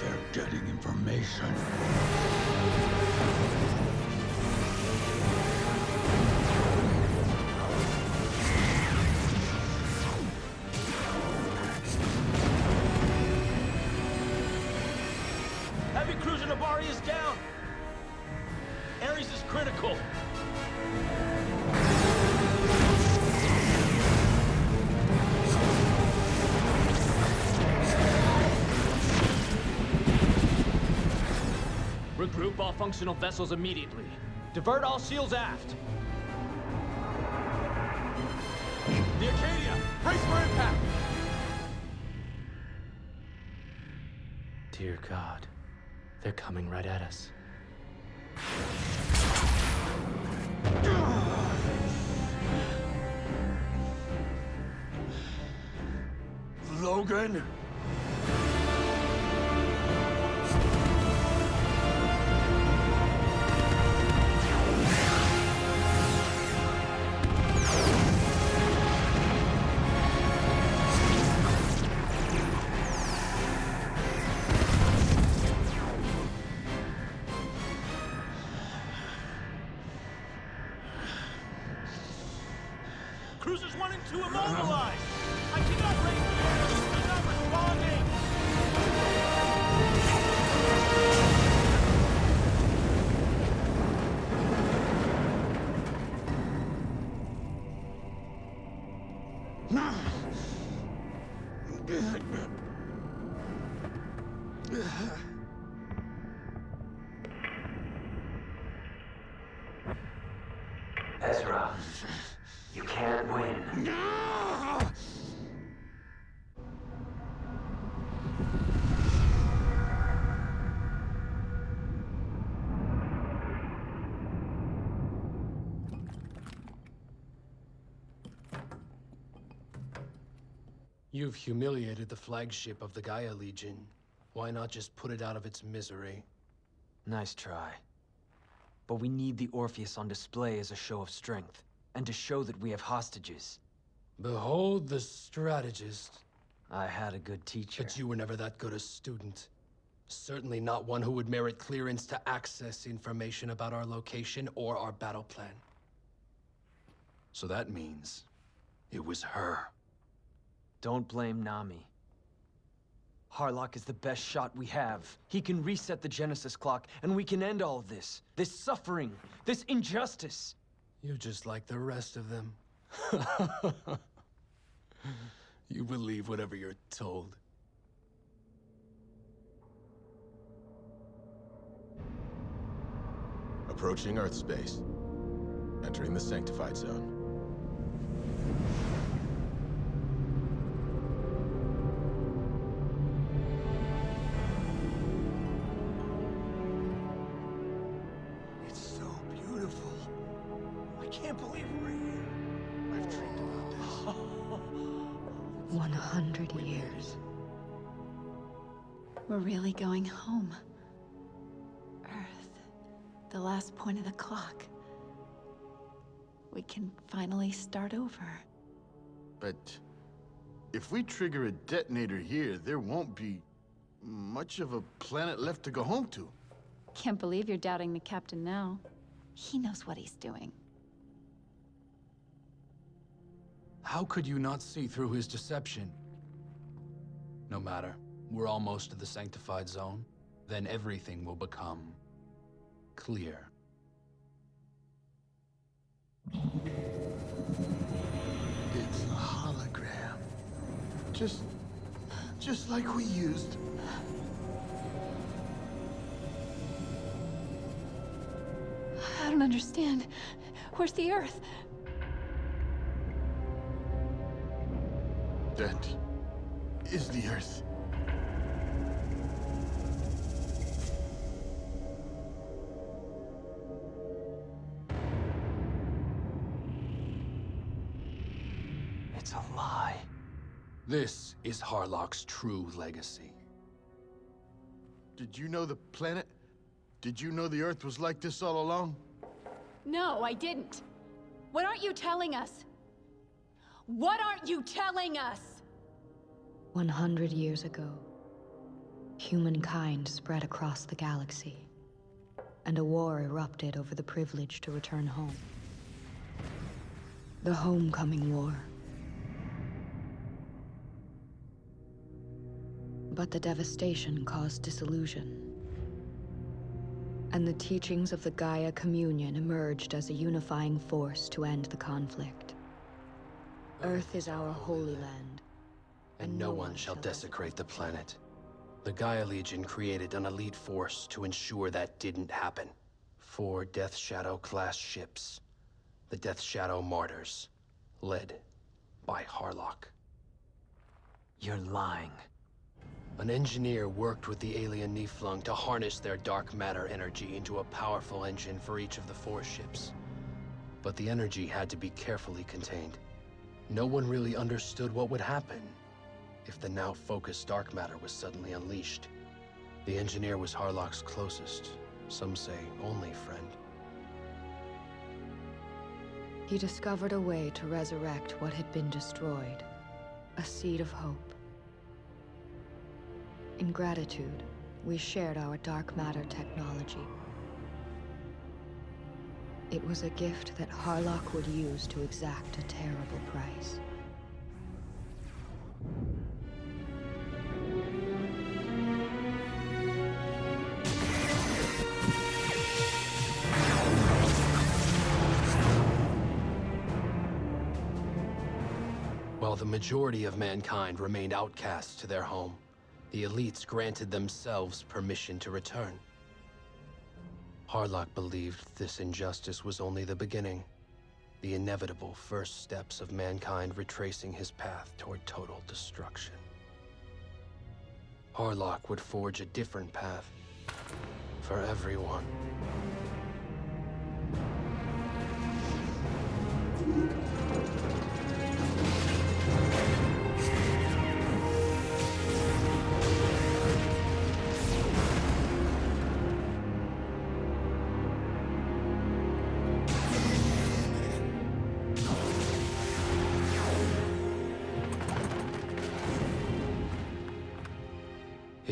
D: They're getting information.
V: Heavy cruiser Nabari is down! Ares is critical!
A: Regroup all functional vessels immediately. Divert all shields aft.
V: The Arcadia! Brace for impact!
A: Dear God, they're coming right at us.
D: Logan?
V: Cruisers 1 and 2 immobilized! I cannot raise the air! They're not responding!
K: Ezra, you can't win.
S: You've humiliated the flagship of the Gaia Legion. Why not just put it out of its misery?
E: Nice try. But we need the Orpheus on display as a show of strength, and to show that we have hostages.
S: Behold the strategist.
E: I had a good teacher.
S: But you were never that good a student. Certainly not one who would merit clearance to access information about our location or our battle plan. So that means it was her.
E: Don't blame Nami. Harlock is the best shot we have. He can reset the Genesis clock, and we can end all of this. This suffering, this injustice.
S: You're just like the rest of them. You believe whatever you're told.
L: Approaching Earth space. Entering the sanctified zone.
P: It's so beautiful. I can't believe we're here. I've dreamed about this.
I: 100 years. We're really going home. Earth. The last point of the clock. We can finally start over.
G: But if we trigger a detonator here, there won't be much of a planet left to go home to.
I: Can't believe you're doubting the captain now. He knows what he's doing.
S: How could you not see through his deception? No matter. We're almost to the sanctified zone. Then everything will become clear.
G: It's a hologram. Just like we used.
I: I don't understand. Where's the Earth?
G: That is the Earth.
E: It's a lie.
S: This is Harlock's true legacy.
G: Did you know the planet? Did you know the Earth was like this all along?
I: No, I didn't. What aren't you telling us? What aren't you telling us?
C: 100 years ago, humankind spread across the galaxy, and a war erupted over the privilege to return home. The Homecoming War. But the devastation caused disillusion, and the teachings of the Gaia Communion emerged as a unifying force to end the conflict. Earth is our holy land,
S: and no one shall desecrate the planet. The Gaia Legion created an elite force to ensure that didn't happen. 4 Death Shadow-class ships. The Death Shadow Martyrs, led by Harlock.
E: You're lying.
S: An engineer worked with the alien Niflung to harness their dark matter energy into a powerful engine for each of the 4 ships. But the energy had to be carefully contained. No one really understood what would happen if the now focused dark matter was suddenly unleashed. The engineer was Harlock's closest, some say only friend.
C: he discovered a way to resurrect what had been destroyed, a seed of hope. In gratitude, we shared our dark matter technology. It was a gift that Harlock would use to exact a terrible price.
S: While the majority of mankind remained outcasts to their home, the elites granted themselves permission to return. Harlock believed this injustice was only the beginning, the inevitable first steps of mankind retracing his path toward total destruction. Harlock would forge a different path for everyone.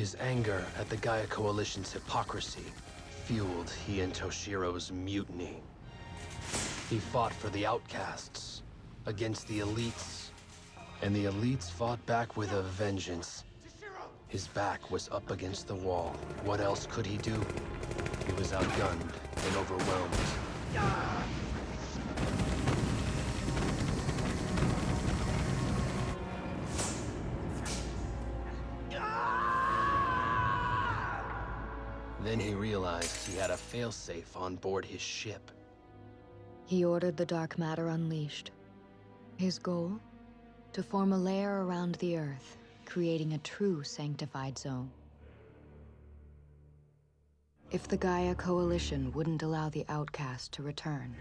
S: His anger at the Gaia Coalition's hypocrisy fueled he and Toshiro's mutiny. He fought for the outcasts, against the elites, and the elites fought back with a vengeance. His back was up against the wall. What else could he do? He was outgunned and overwhelmed. Then he realized he had a failsafe on board his ship.
C: He ordered the dark matter unleashed. His goal? To form a lair around the Earth, creating a true sanctified zone. If the Gaia Coalition wouldn't allow the outcast to return,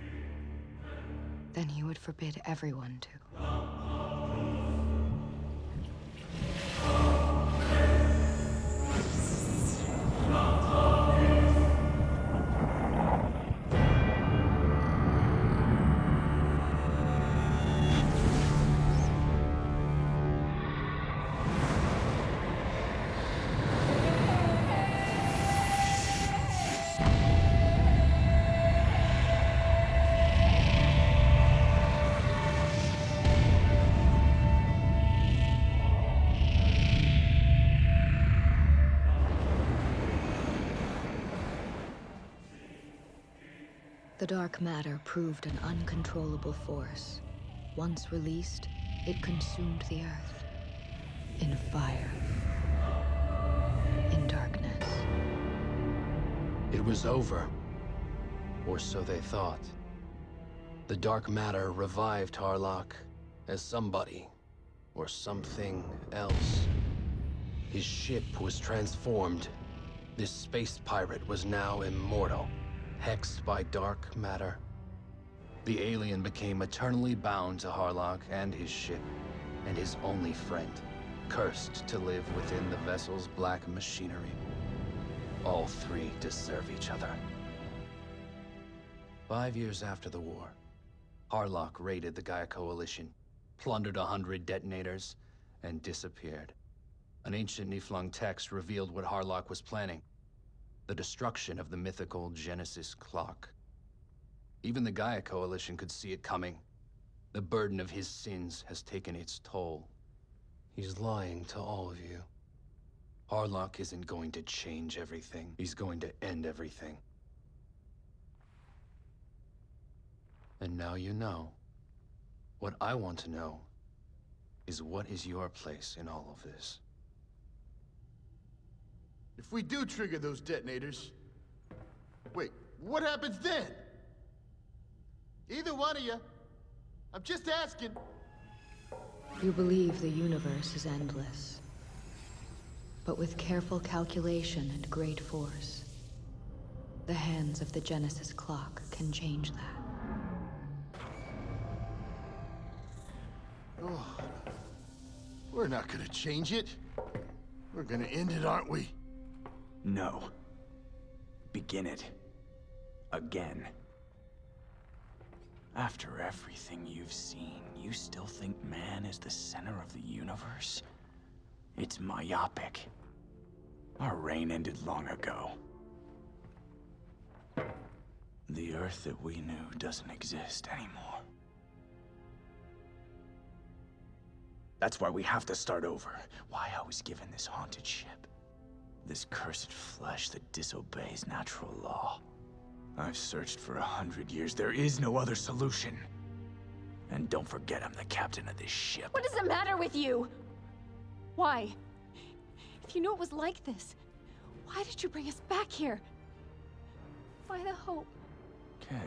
C: then he would forbid everyone to. The dark matter proved an uncontrollable force. Once released, it consumed the Earth. In fire. In darkness.
S: It was over. Or so they thought. The dark matter revived Harlock as somebody or something else. His ship was transformed. This space pirate was now immortal. Hexed by dark matter. The alien became eternally bound to Harlock and his ship, and his only friend, cursed to live within the vessel's black machinery. All three to serve each other. 5 years after the war, Harlock raided the Gaia Coalition, plundered 100 detonators, and disappeared. An ancient Niflung text revealed what Harlock was planning. The destruction of the mythical Genesis clock. Even the Gaia Coalition could see it coming. The burden of his sins has taken its toll. He's lying to all of you. Harlock isn't going to change everything. He's going to end everything. And now you know. What I want to know is what is your place in all of this?
G: If we do trigger those detonators... Wait, what happens then? Either one of you. I'm just asking.
C: You believe the universe is endless. But with careful calculation and great force, the hands of the Genesis clock can change that.
G: Oh, we're not gonna change it. We're gonna end it, aren't we?
J: No. Begin it. Again. After everything you've seen, you still think man is the center of the universe? It's myopic. Our reign ended long ago. The Earth that we knew doesn't exist anymore. That's why we have to start over. Why I was given this haunted ship. This cursed flesh that disobeys natural law. I've searched for 100 years. There is no other solution. And don't forget I'm the captain of this ship.
I: What does it matter with you? Why? If you knew it was like this, why did you bring us back here? Why the hope?
J: Okay.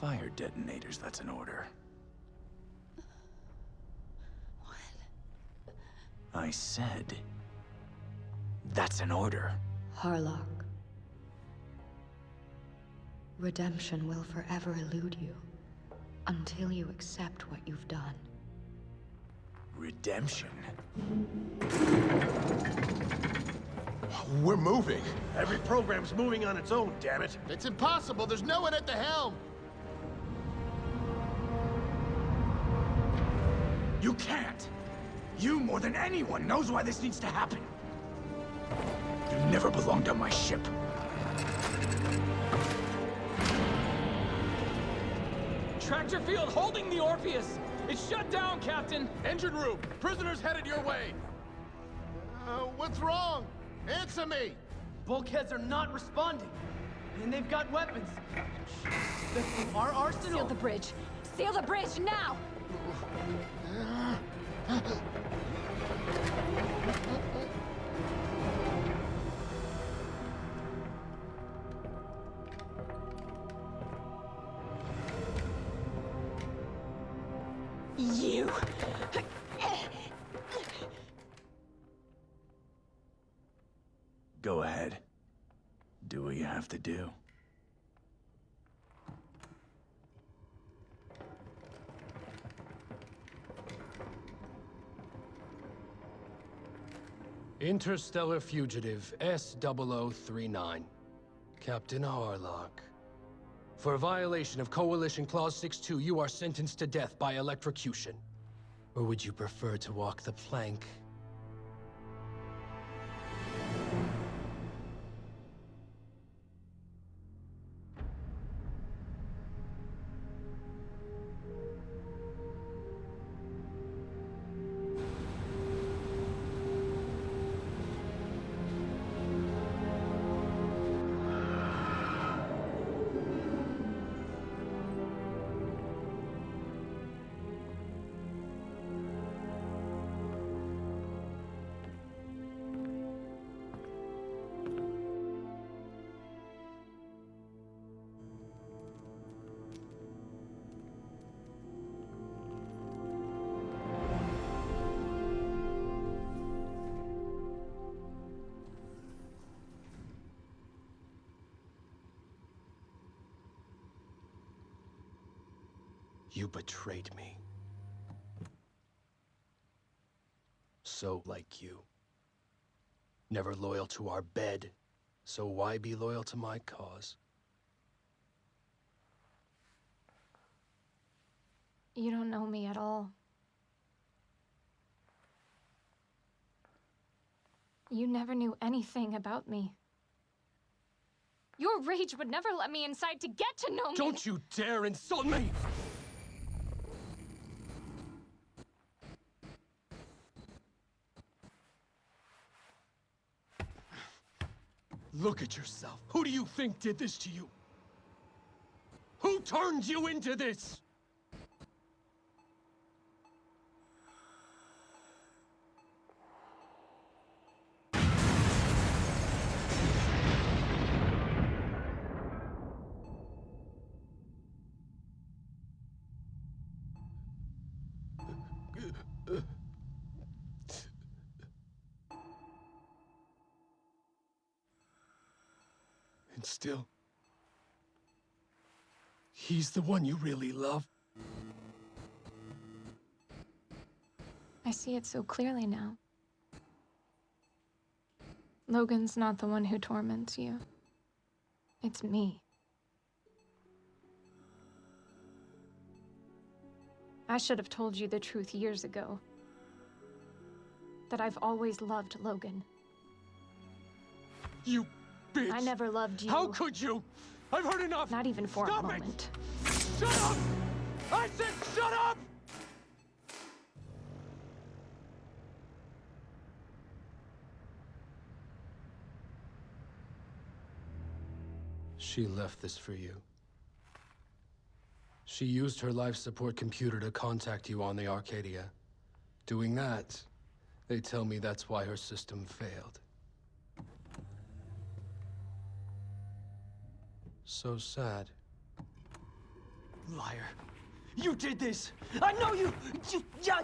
J: Fire detonators, that's an order.
I: What?
J: I said... that's an order.
C: Harlock. Redemption will forever elude you, until you accept what you've done.
J: Redemption?
L: We're moving.
V: Every program's moving on its own, damn it.
G: It's impossible. There's no one at the helm.
J: You can't! You, more than anyone, knows why this needs to happen. You never belonged on my ship.
H: Tractor field holding the Orpheus! It's shut down, Captain!
L: Engine room! Prisoners headed your way!
G: What's wrong? Answer me!
Q: Bulkheads are not responding, and they've got weapons. Our arsenal...
I: Seal the bridge! Seal the bridge, now! You!
J: Go ahead. Do what you have to do.
S: Interstellar Fugitive S0039. Captain Harlock. For violation of Coalition Clause 6.2, you are sentenced to death by electrocution. Or would you prefer to walk the plank? You betrayed me. So like you. Never loyal to our bed, so why be loyal to my cause?
U: You don't know me at all. You never knew anything about me. Your rage would never let me inside to get to know me.
S: Don't you dare insult me! Look at yourself. Who do you think did this to you? Who turned you into this? And still, he's the one you really love.
U: I see it so clearly now. Logan's not the one who torments you. It's me. I should have told you the truth years ago. That I've always loved Logan.
S: You bitch!
U: I never loved you.
S: How could you? I've heard enough!
U: Not even for
S: Stop
U: a moment.
S: Shut up! I said shut up! She left this for you. She used her life support computer to contact you on the Arcadia. Doing that, they tell me that's why her system failed. So sad.
Q: Liar. You did this! I know you! Yeah,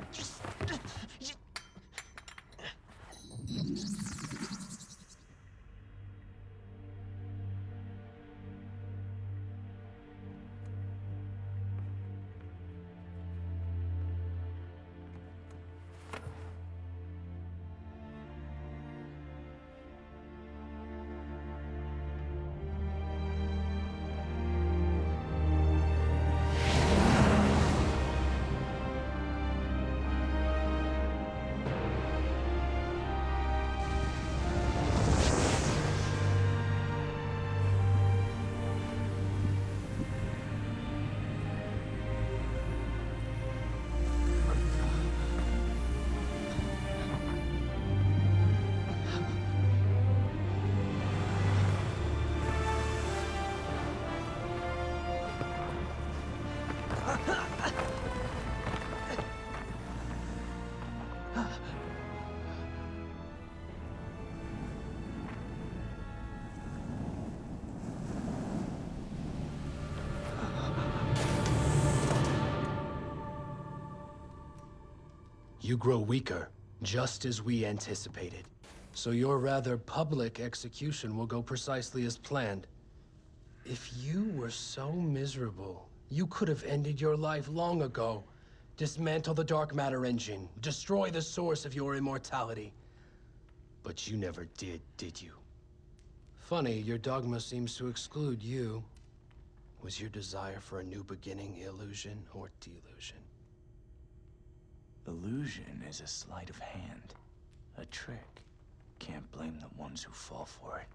S: You grow weaker, just as we anticipated. So your rather public execution will go precisely as planned. If you were so miserable, you could have ended your life long ago. Dismantle the dark matter engine, destroy the source of your immortality. But you never did you? Funny, your dogma seems to exclude you. Was your desire for a new beginning illusion or delusion?
J: Illusion is a sleight of hand, a trick. Can't blame the ones who fall for it.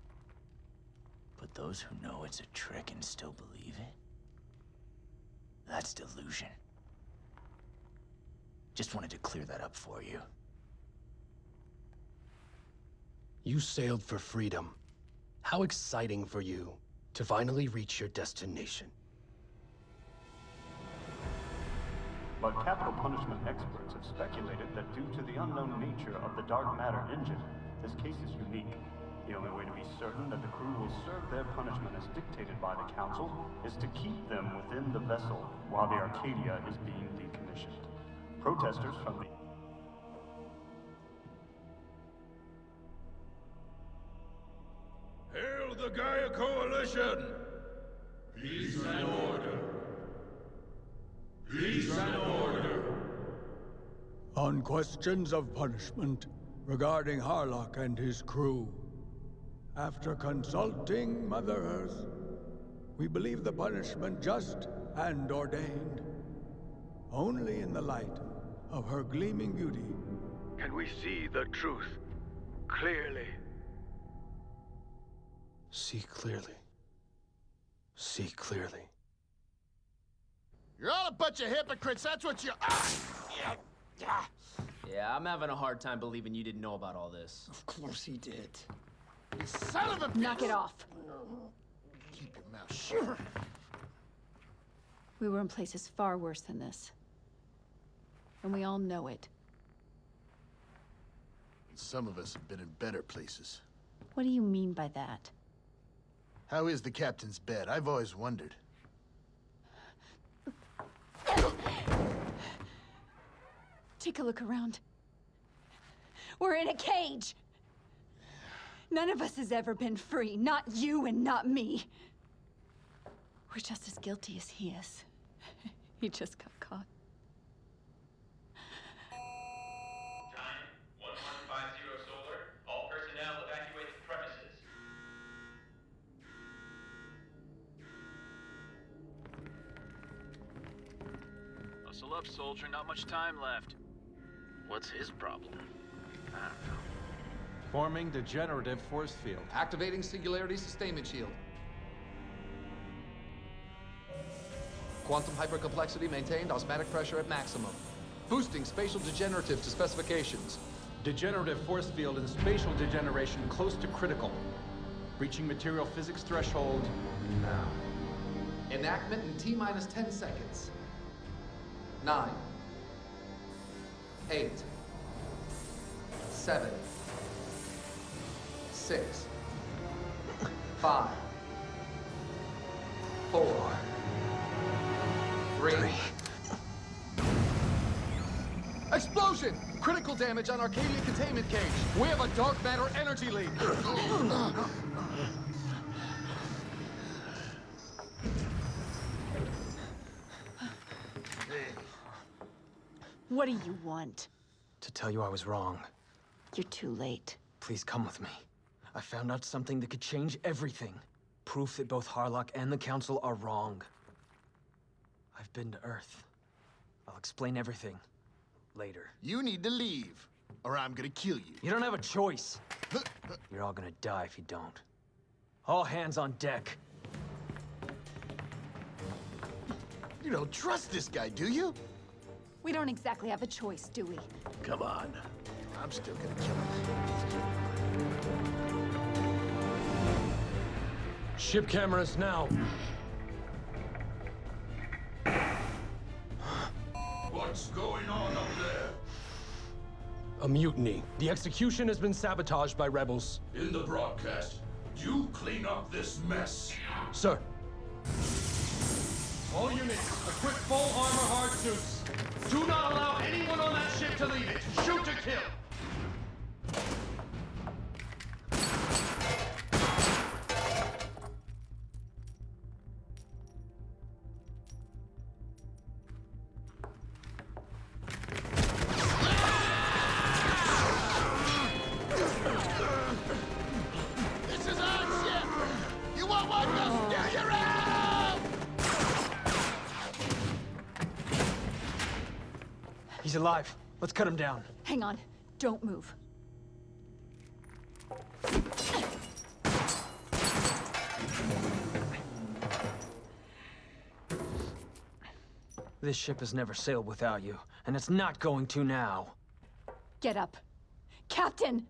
J: But those who know it's a trick and still believe it, that's delusion. Just wanted to clear that up for you.
S: You sailed for freedom. How exciting for you to finally reach your destination.
R: But capital punishment experts have speculated that due to the unknown nature of the dark matter engine, this case is unique. The only way to be certain that the crew will serve their punishment as dictated by the Council is to keep them within the vessel while the Arcadia is being decommissioned. Protesters from the...
D: Hail the Gaia Coalition! Peace and order. Peace and order.
F: On questions of punishment regarding Harlock and his crew, after consulting Mother Earth, we believe the punishment just and ordained. Only in the light of her gleaming beauty can we see the truth clearly.
S: See clearly. See clearly.
G: You're all a bunch of hypocrites, that's what you are!
Q: Yeah, I'm having a hard time believing you didn't know about all this.
G: Of course he did. You son of a bitch!
I: Knock it off.
G: Keep your mouth shut.
I: We were in places far worse than this. And we all know it.
G: Some of us have been in better places.
I: What do you mean by that?
G: How is the captain's bed? I've always wondered.
I: Take a look around. We're in a cage! None of us has ever been free. Not you and not me. We're just as guilty as he is. He just got caught.
K: Time, 1150 Solar. All personnel evacuate the premises.
H: Hustle up, soldier. Not much time left. What's his problem? I don't know.
M: Forming degenerative force field.
O: Activating singularity sustainment shield. Quantum hypercomplexity maintained, osmotic pressure at maximum. Boosting spatial degenerative to specifications.
M: Degenerative force field and spatial degeneration close to critical. Reaching material physics threshold now.
O: Enactment in T-minus 10 seconds. 9. 8. 7. 6. 5. 4. 3. Explosion! Critical damage on Arcadia containment cage. We have a dark matter energy leak.
I: What do you want?
E: To tell you I was wrong.
I: You're too late.
E: Please come with me. I found out something that could change everything. Proof that both Harlock and the Council are wrong. I've been to Earth. I'll explain everything later.
G: You need to leave, or I'm gonna kill you.
E: You don't have a choice. You're all gonna die if you don't. All hands on deck.
G: You don't trust this guy, do you?
I: We don't exactly have a choice, do we?
G: Come on. I'm still gonna kill him.
S: Ship cameras now.
D: What's going on up there?
S: A mutiny. The execution has been sabotaged by rebels.
D: In the broadcast, you clean up this mess.
S: Sir.
V: All units, equip full armor hard suits. Do not allow anyone on that ship to leave it! Shoot to kill!
G: This is our ship! You want one? Go steer your ass!
E: He's alive. Let's cut him down.
I: Hang on. Don't move.
E: This ship has never sailed without you, and it's not going to now.
I: Get up. Captain!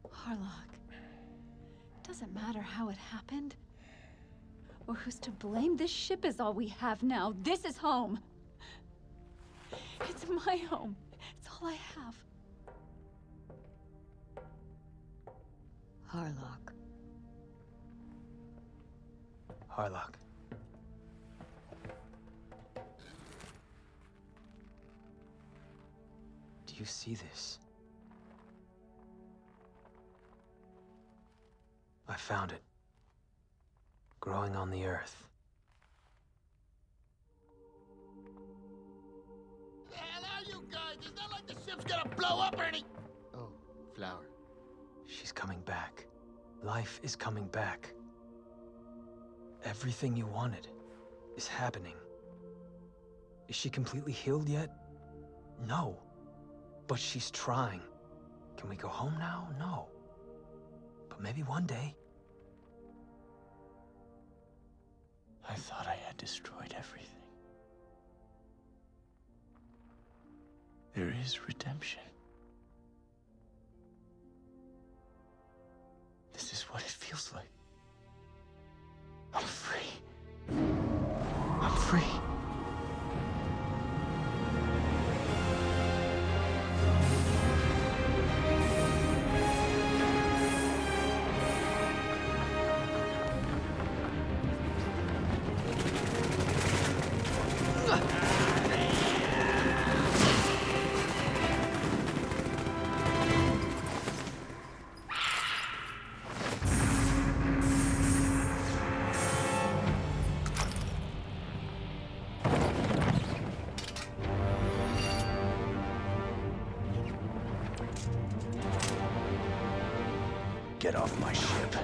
I: Harlock. It doesn't matter how it happened. Or who's to blame. This ship is all we have now. This is home. It's my home. It's all I have.
C: Harlock.
E: Harlock. Do you see this? I found it. Growing on the earth.
G: The hell are you guys? It's not like the ship's gonna blow up or any... Oh, Flower.
E: She's coming back. Life is coming back. Everything you wanted is happening. Is she completely healed yet? No. But she's trying. Can we go home now? No. But maybe one day.
J: I thought I had destroyed everything. There is redemption. This is what it feels like. I'm free. I'm free. Get off my ship.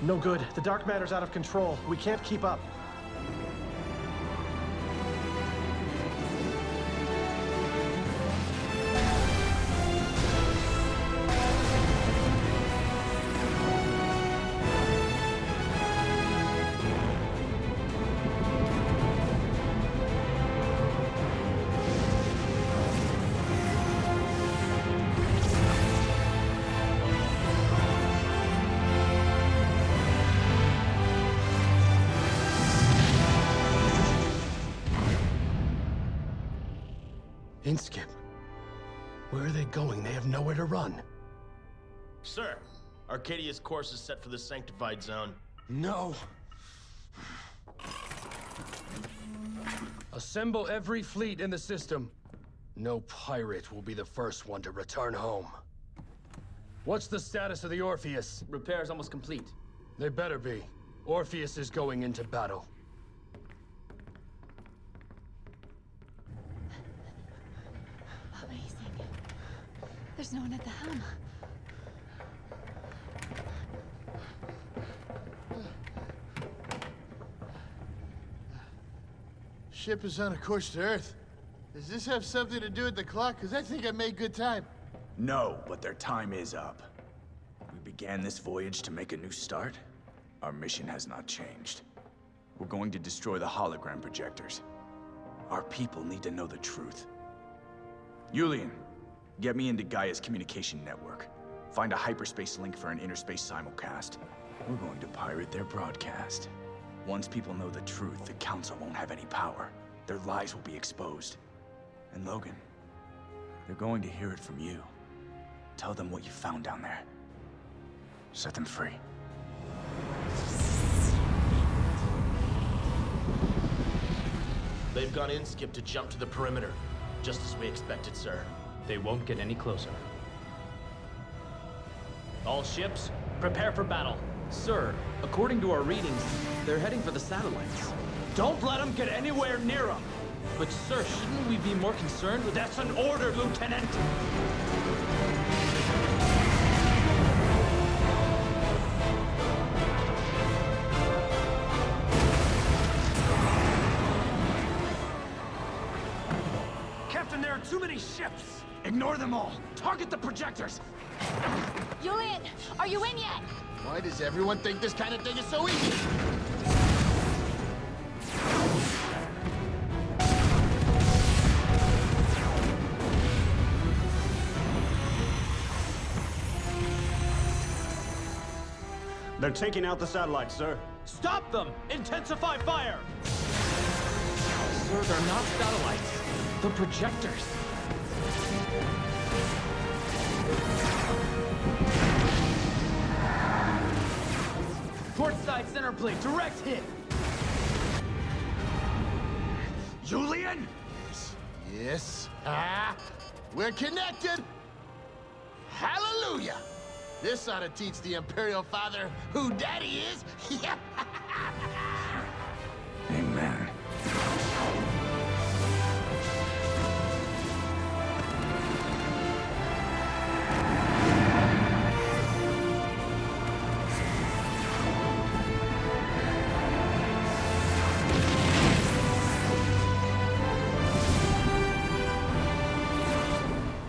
V: No good. The dark matter's out of control. We can't keep up.
S: Inskip. Where are they going? They have nowhere to run.
K: Sir, Arcadia's course is set for the sanctified zone.
S: No. Assemble every fleet in the system. No pirate will be the first one to return home. What's the status of the Orpheus?
Q: Repair's almost complete.
S: They better be. Orpheus is going into battle.
I: Amazing. There's no one at the helm.
G: Ship is on a course to Earth. Does this have something to do with the clock? Because I think I made good time.
J: No, but their time is up. We began this voyage to make a new start. Our mission has not changed. We're going to destroy the hologram projectors. Our people need to know the truth. Julian, get me into Gaia's communication network. Find a hyperspace link for an interspace simulcast. We're going to pirate their broadcast. Once people know the truth, the Council won't have any power. Their lies will be exposed. And Logan, they're going to hear it from you. Tell them what you found down there. Set them free.
K: They've gone in, Skip, to jump to the perimeter. Just as we expected, sir.
A: They won't get any closer.
Q: All ships, prepare for battle. Sir, according to our readings, they're heading for the satellites. Don't let them get anywhere near them! But sir, shouldn't we be more concerned with—
P: That's an order, Lieutenant! Captain, there are too many ships! Ignore them all! Target the projectors!
B: Julian, are you in yet?
G: Why does everyone think this kind of thing is so easy?
V: They're taking out the satellites, sir.
Q: Stop them! Intensify fire! Sir, they're not satellites. They're projectors. Port side center plate, direct hit!
G: Julian? Yes? We're connected! Hallelujah! This ought to teach the Imperial Father who Daddy is.
J: Amen.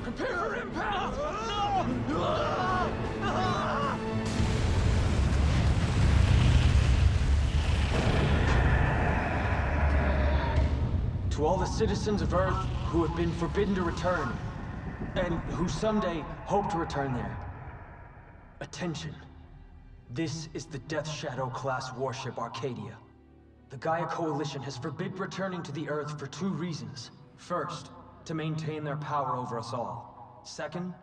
P: Prepare for impact!
E: To all the citizens of Earth who have been forbidden to return, and who someday hope to return there, attention. This is the Death Shadow class warship Arcadia. The Gaia Coalition has forbid returning to the Earth for 2 reasons. First, to maintain their power over us all. Second,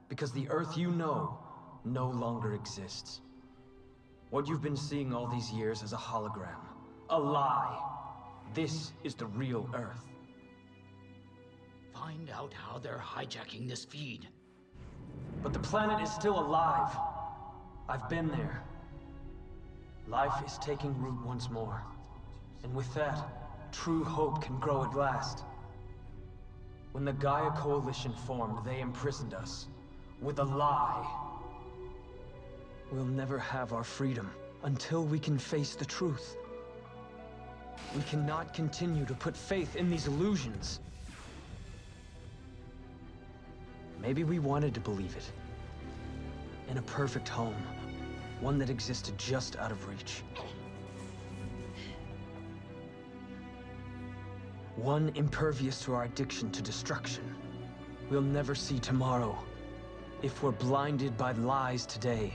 E: because the Earth you know no longer exists. What you've been seeing all these years is a hologram. A lie. This is the real Earth.
N: Find out how they're hijacking this feed.
E: But the planet is still alive. I've been there. Life is taking root once more. And with that, true hope can grow at last. When the Gaia Coalition formed, they imprisoned us. With a lie. We'll never have our freedom until we can face the truth. We cannot continue to put faith in these illusions. Maybe we wanted to believe it. In a perfect home. One that existed just out of reach. One impervious to our addiction to destruction. We'll never see tomorrow. If we're blinded by lies today,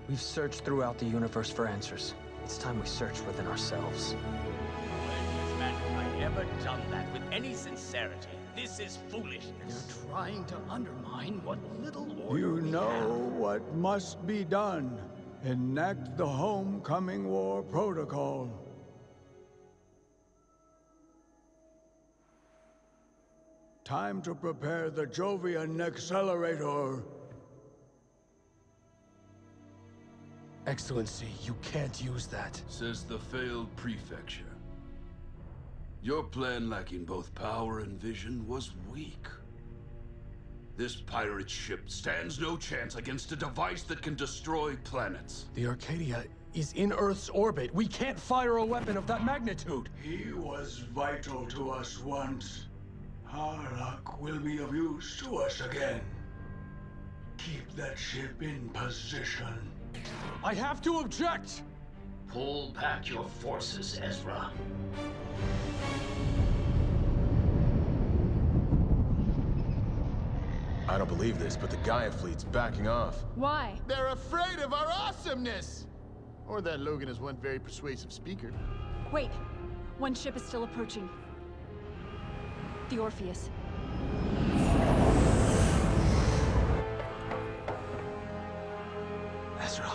E: we've searched throughout the universe for answers. It's time we search within ourselves.
V: When has mankind ever done that with any sincerity? This is foolishness.
N: They're trying to undermine what little order
F: You
N: we
F: know
N: have.
F: what must be done. Enact the Homecoming War Protocol. Time to prepare the Jovian Accelerator.
S: Excellency, you can't use that.
T: Says the failed prefecture. Your plan, lacking both power and vision, was weak. This pirate ship stands no chance against a device that can destroy planets.
S: The Arcadia is in Earth's orbit. We can't fire a weapon of that magnitude.
F: He was vital to us once. Harlock will be of use to us again. Keep that ship in position.
S: I have to object!
N: Pull back your forces, Ezra.
L: I don't believe this, but the Gaia fleet's backing off.
I: Why?
G: They're afraid of our awesomeness! Or that Logan is one very persuasive speaker.
I: Wait, one ship is still approaching. The Orpheus.
J: Ezra.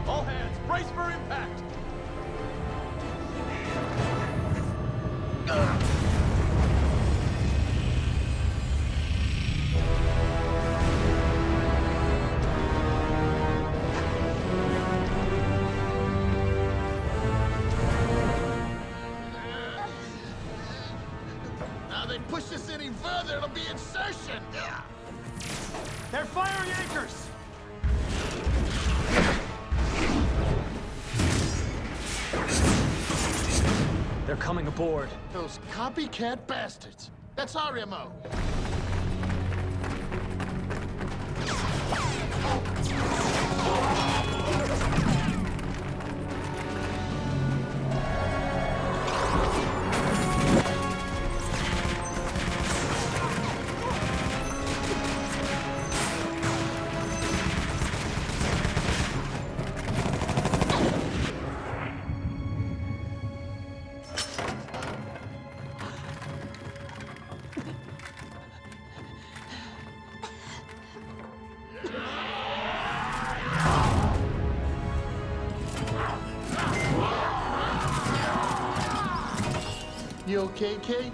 V: All hands, brace for impact!
G: Now they push this any further, it'll be insertion!
V: They're firing anchors!
E: They're coming aboard.
G: Those copycat bastards. That's our MO. You okay, Kate?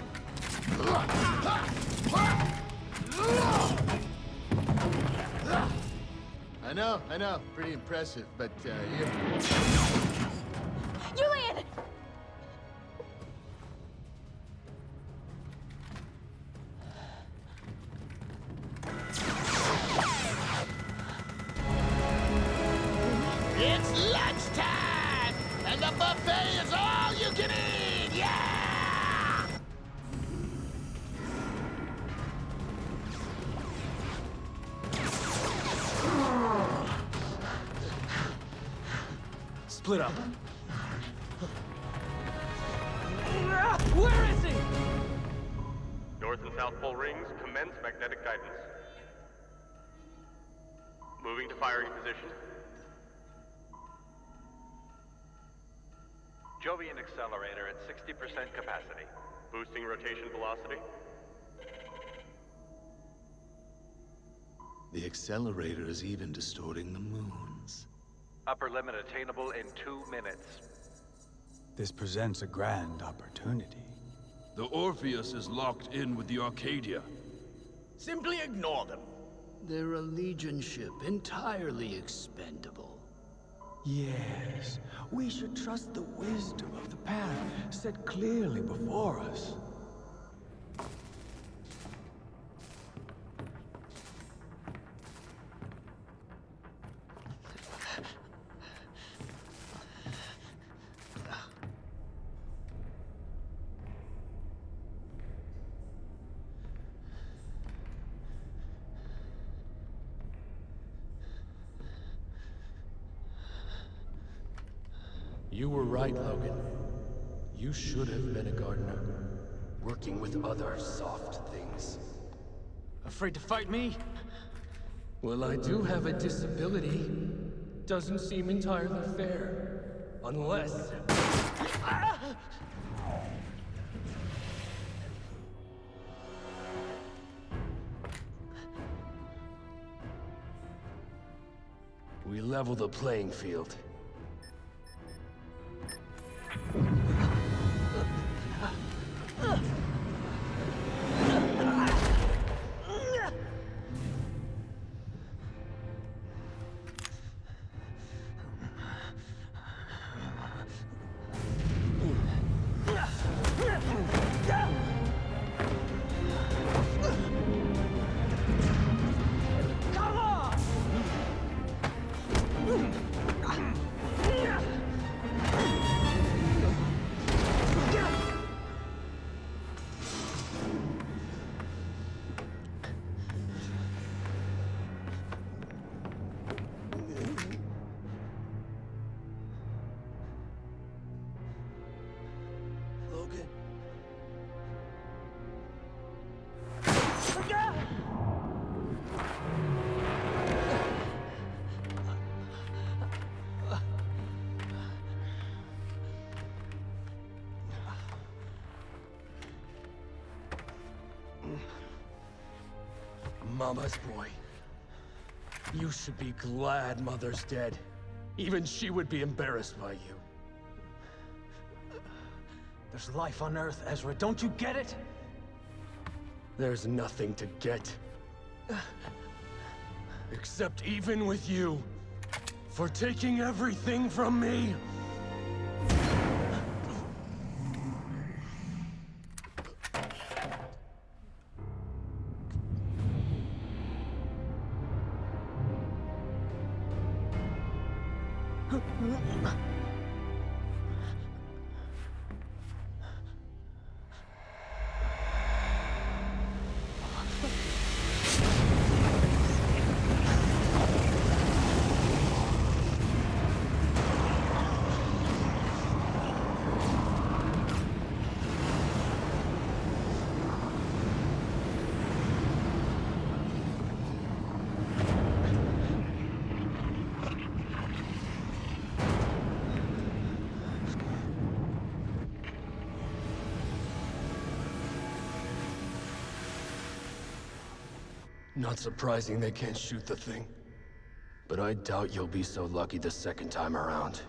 G: I know. Pretty impressive, but,
B: Julian!
G: It's lunchtime! And the buffet is all you can eat! Yeah!
E: Split up.
V: Where is he?
R: North and South Pole rings, commence magnetic guidance. Moving to firing position. Jovian accelerator at 60% capacity. Boosting rotation velocity.
G: The accelerator is even distorting the moons.
R: Upper limit attainable in 2 minutes.
F: This presents a grand opportunity.
T: The Orpheus is locked in with the Arcadia.
N: Simply ignore them. They're a Legion ship, entirely expendable.
F: Yes, we should trust the wisdom of the path set clearly before us.
S: You were right, Logan. You should have been a gardener, working with other soft things.
E: Afraid to fight me?
S: Well, I do have a disability. Doesn't seem entirely fair. Unless... we level the playing field.
V: Come on!
S: Mama's boy. You should be glad Mother's dead. Even she would be embarrassed by you.
E: There's life on Earth, Ezra. Don't you get it?
S: There's nothing to get. Except even with you. For taking everything from me. Not surprising they can't shoot the thing. But I doubt you'll be so lucky the second time around.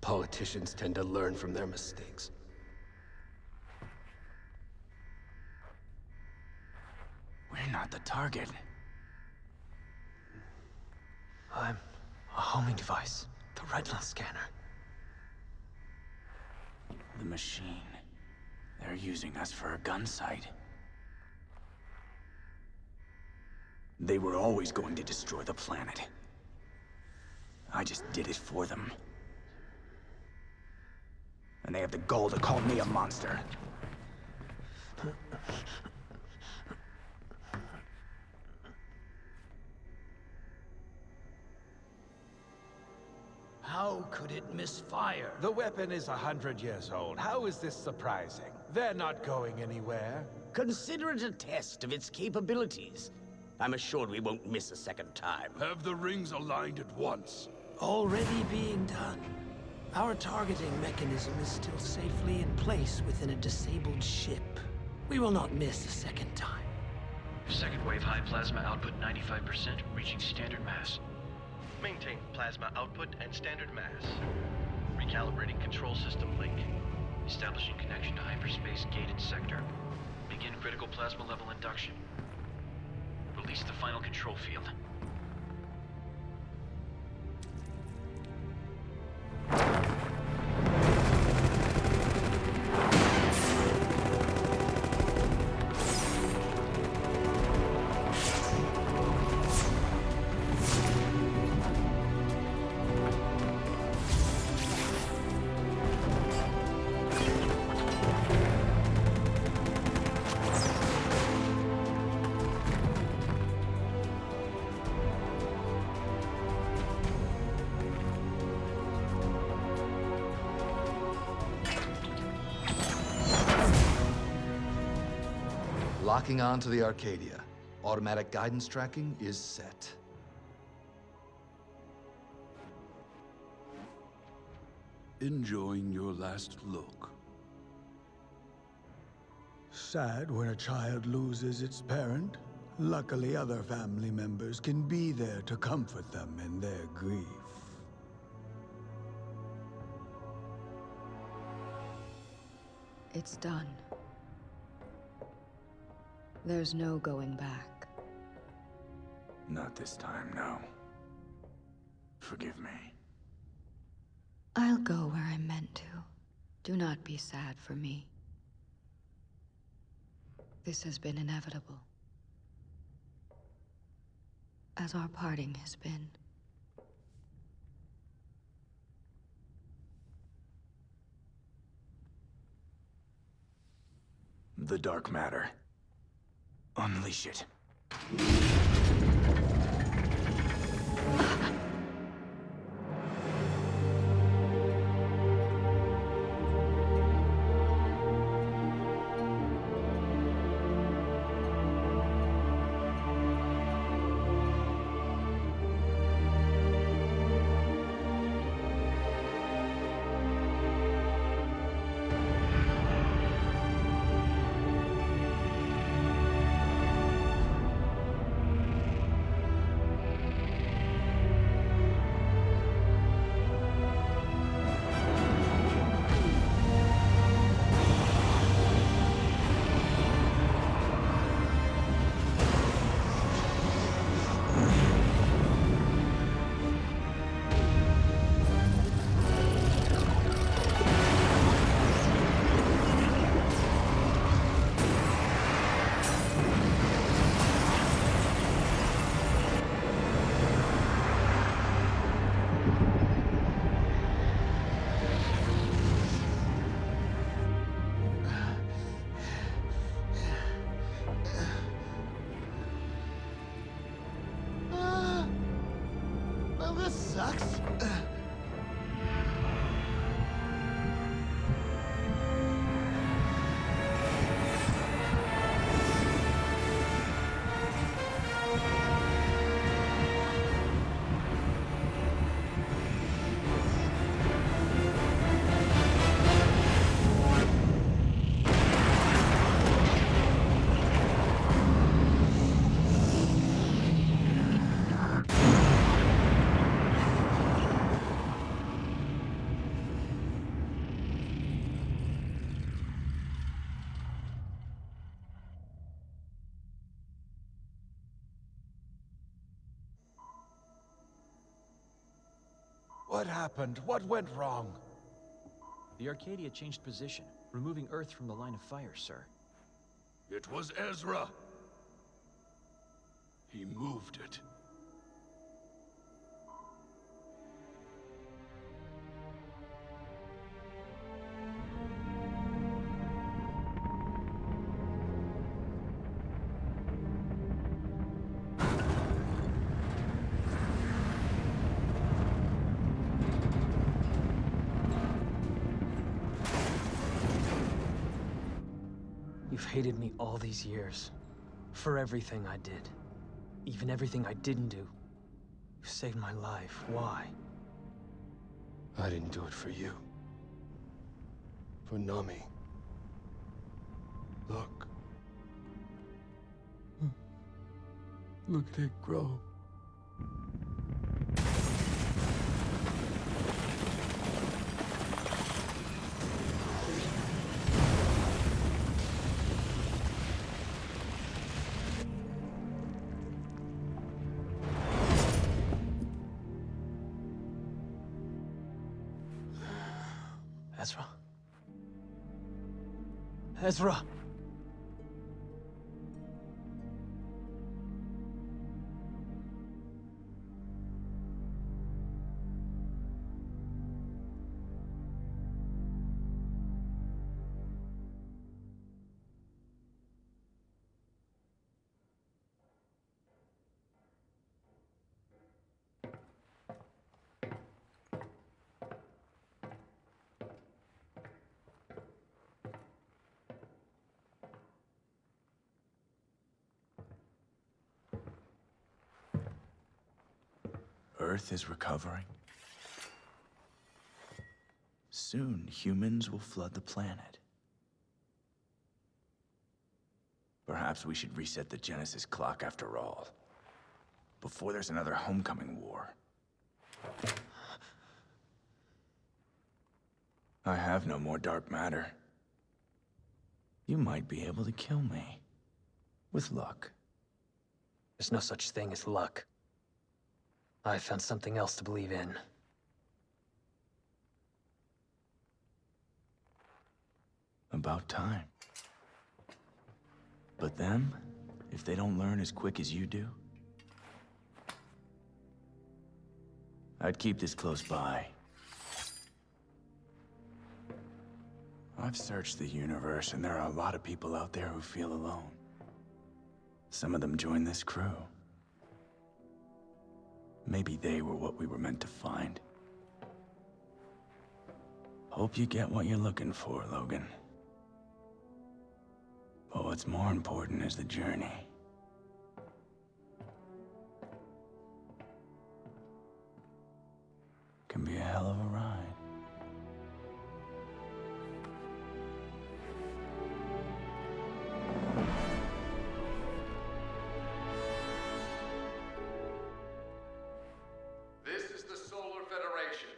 S: Politicians tend to learn from their mistakes.
J: We're not the target.
E: I'm a homing device. The retinal scanner.
J: The machine. They're using us for a gun sight. They were always going to destroy the planet. I just did it for them. And they have the gall to call me a monster.
N: How could it misfire?
V: The weapon is 100 years old. How is this surprising? They're not going anywhere.
N: Consider it a test of its capabilities. I'm assured we won't miss a second time.
T: Have the rings aligned at once.
P: Already being done. Our targeting mechanism is still safely in place within a disabled ship. We will not miss a second time.
K: Second wave high plasma output 95%, reaching standard mass.
R: Maintain plasma output and standard mass. Recalibrating control system link.
K: Establishing connection to hyperspace gated sector. Begin critical plasma level induction. Release the final control field.
O: Locking on to the Arcadia. Automatic guidance tracking is set.
T: Enjoying your last look.
F: Sad when a child loses its parent. Luckily, other family members can be there to comfort them in their grief.
C: It's done. There's no going back.
J: Not this time, no. Forgive me.
C: I'll go where I'm meant to. Do not be sad for me. This has been inevitable. As our parting has been.
J: The dark matter. Unleash it.
G: this sucks.
H: What happened? What went wrong?
Q: The Arcadia changed position, removing Earth from the line of fire, sir.
T: It was Ezra. He moved it.
E: You've hated me all these years. For everything I did. Even everything I didn't do. You saved my life. Why?
S: I didn't do it for you. For Nami. Look.
F: Look at it grow.
E: Ezra. Ezra!
J: Earth is recovering. Soon, humans will flood the planet. Perhaps we should reset the Genesis clock after all. Before there's another homecoming war. I have no more dark matter. You might be able to kill me. With luck.
E: There's no such thing as luck. I found something else to believe in.
J: About time. But them, if they don't learn as quick as you do, I'd keep this close by. I've searched the universe, and there are a lot of people out there who feel alone. Some of them joined this crew. Maybe they were what we were meant to find. Hope you get what you're looking for, Logan. But what's more important is the journey. Can be a hell of a ride.
O: This is the Solar Federation.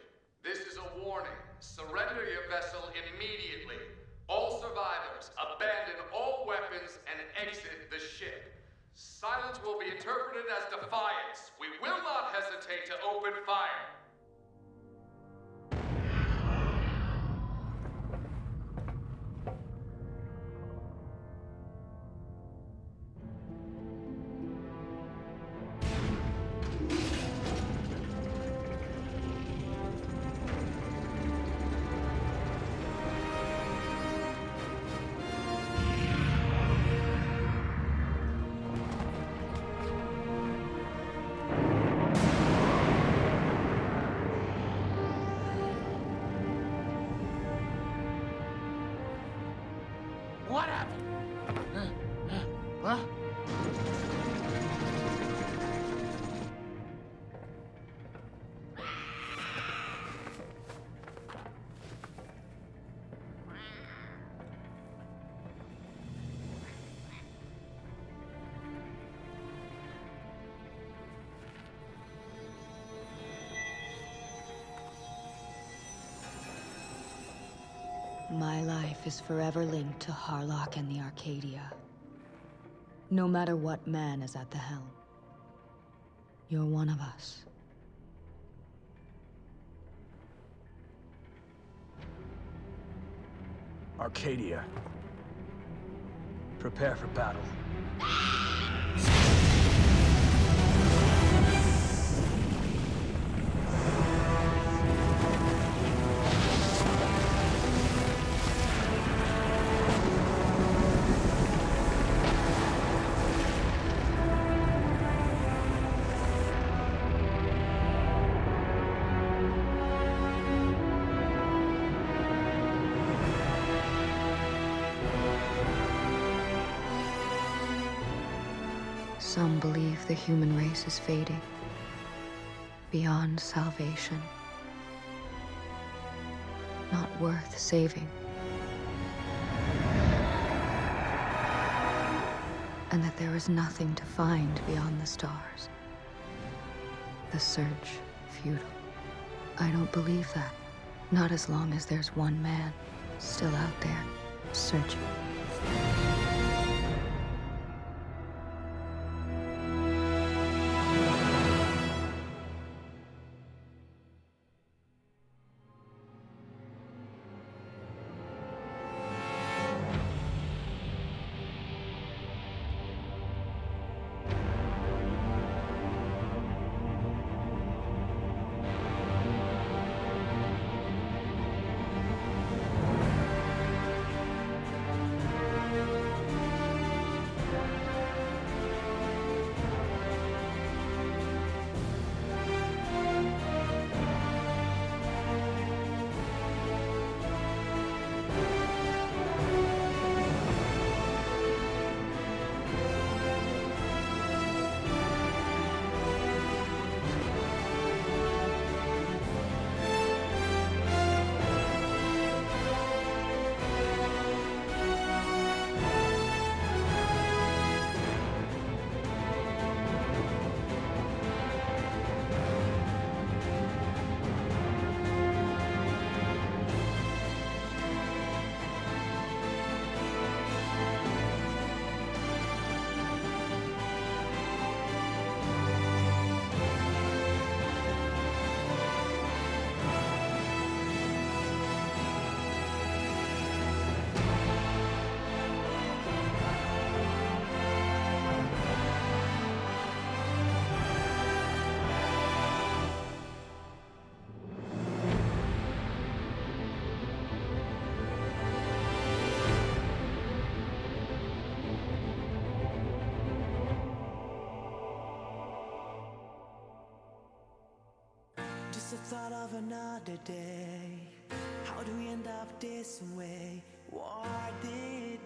O: This is a warning. Surrender your vessel immediately. All survivors, abandon all weapons and exit the ship. Silence will be interpreted as defiance. We will not hesitate to open fire.
G: What?
C: My life is forever linked to Harlock and the Arcadia. No matter what man is at the helm. You're one of us.
E: Arcadia. Prepare for battle.
C: Some believe the human race is fading, beyond salvation, not worth saving. And that there is nothing to find beyond the stars. The search futile. I don't believe that. Not as long as there's one man still out there searching.
M: Just the thought of another day. How do we end up this way? What did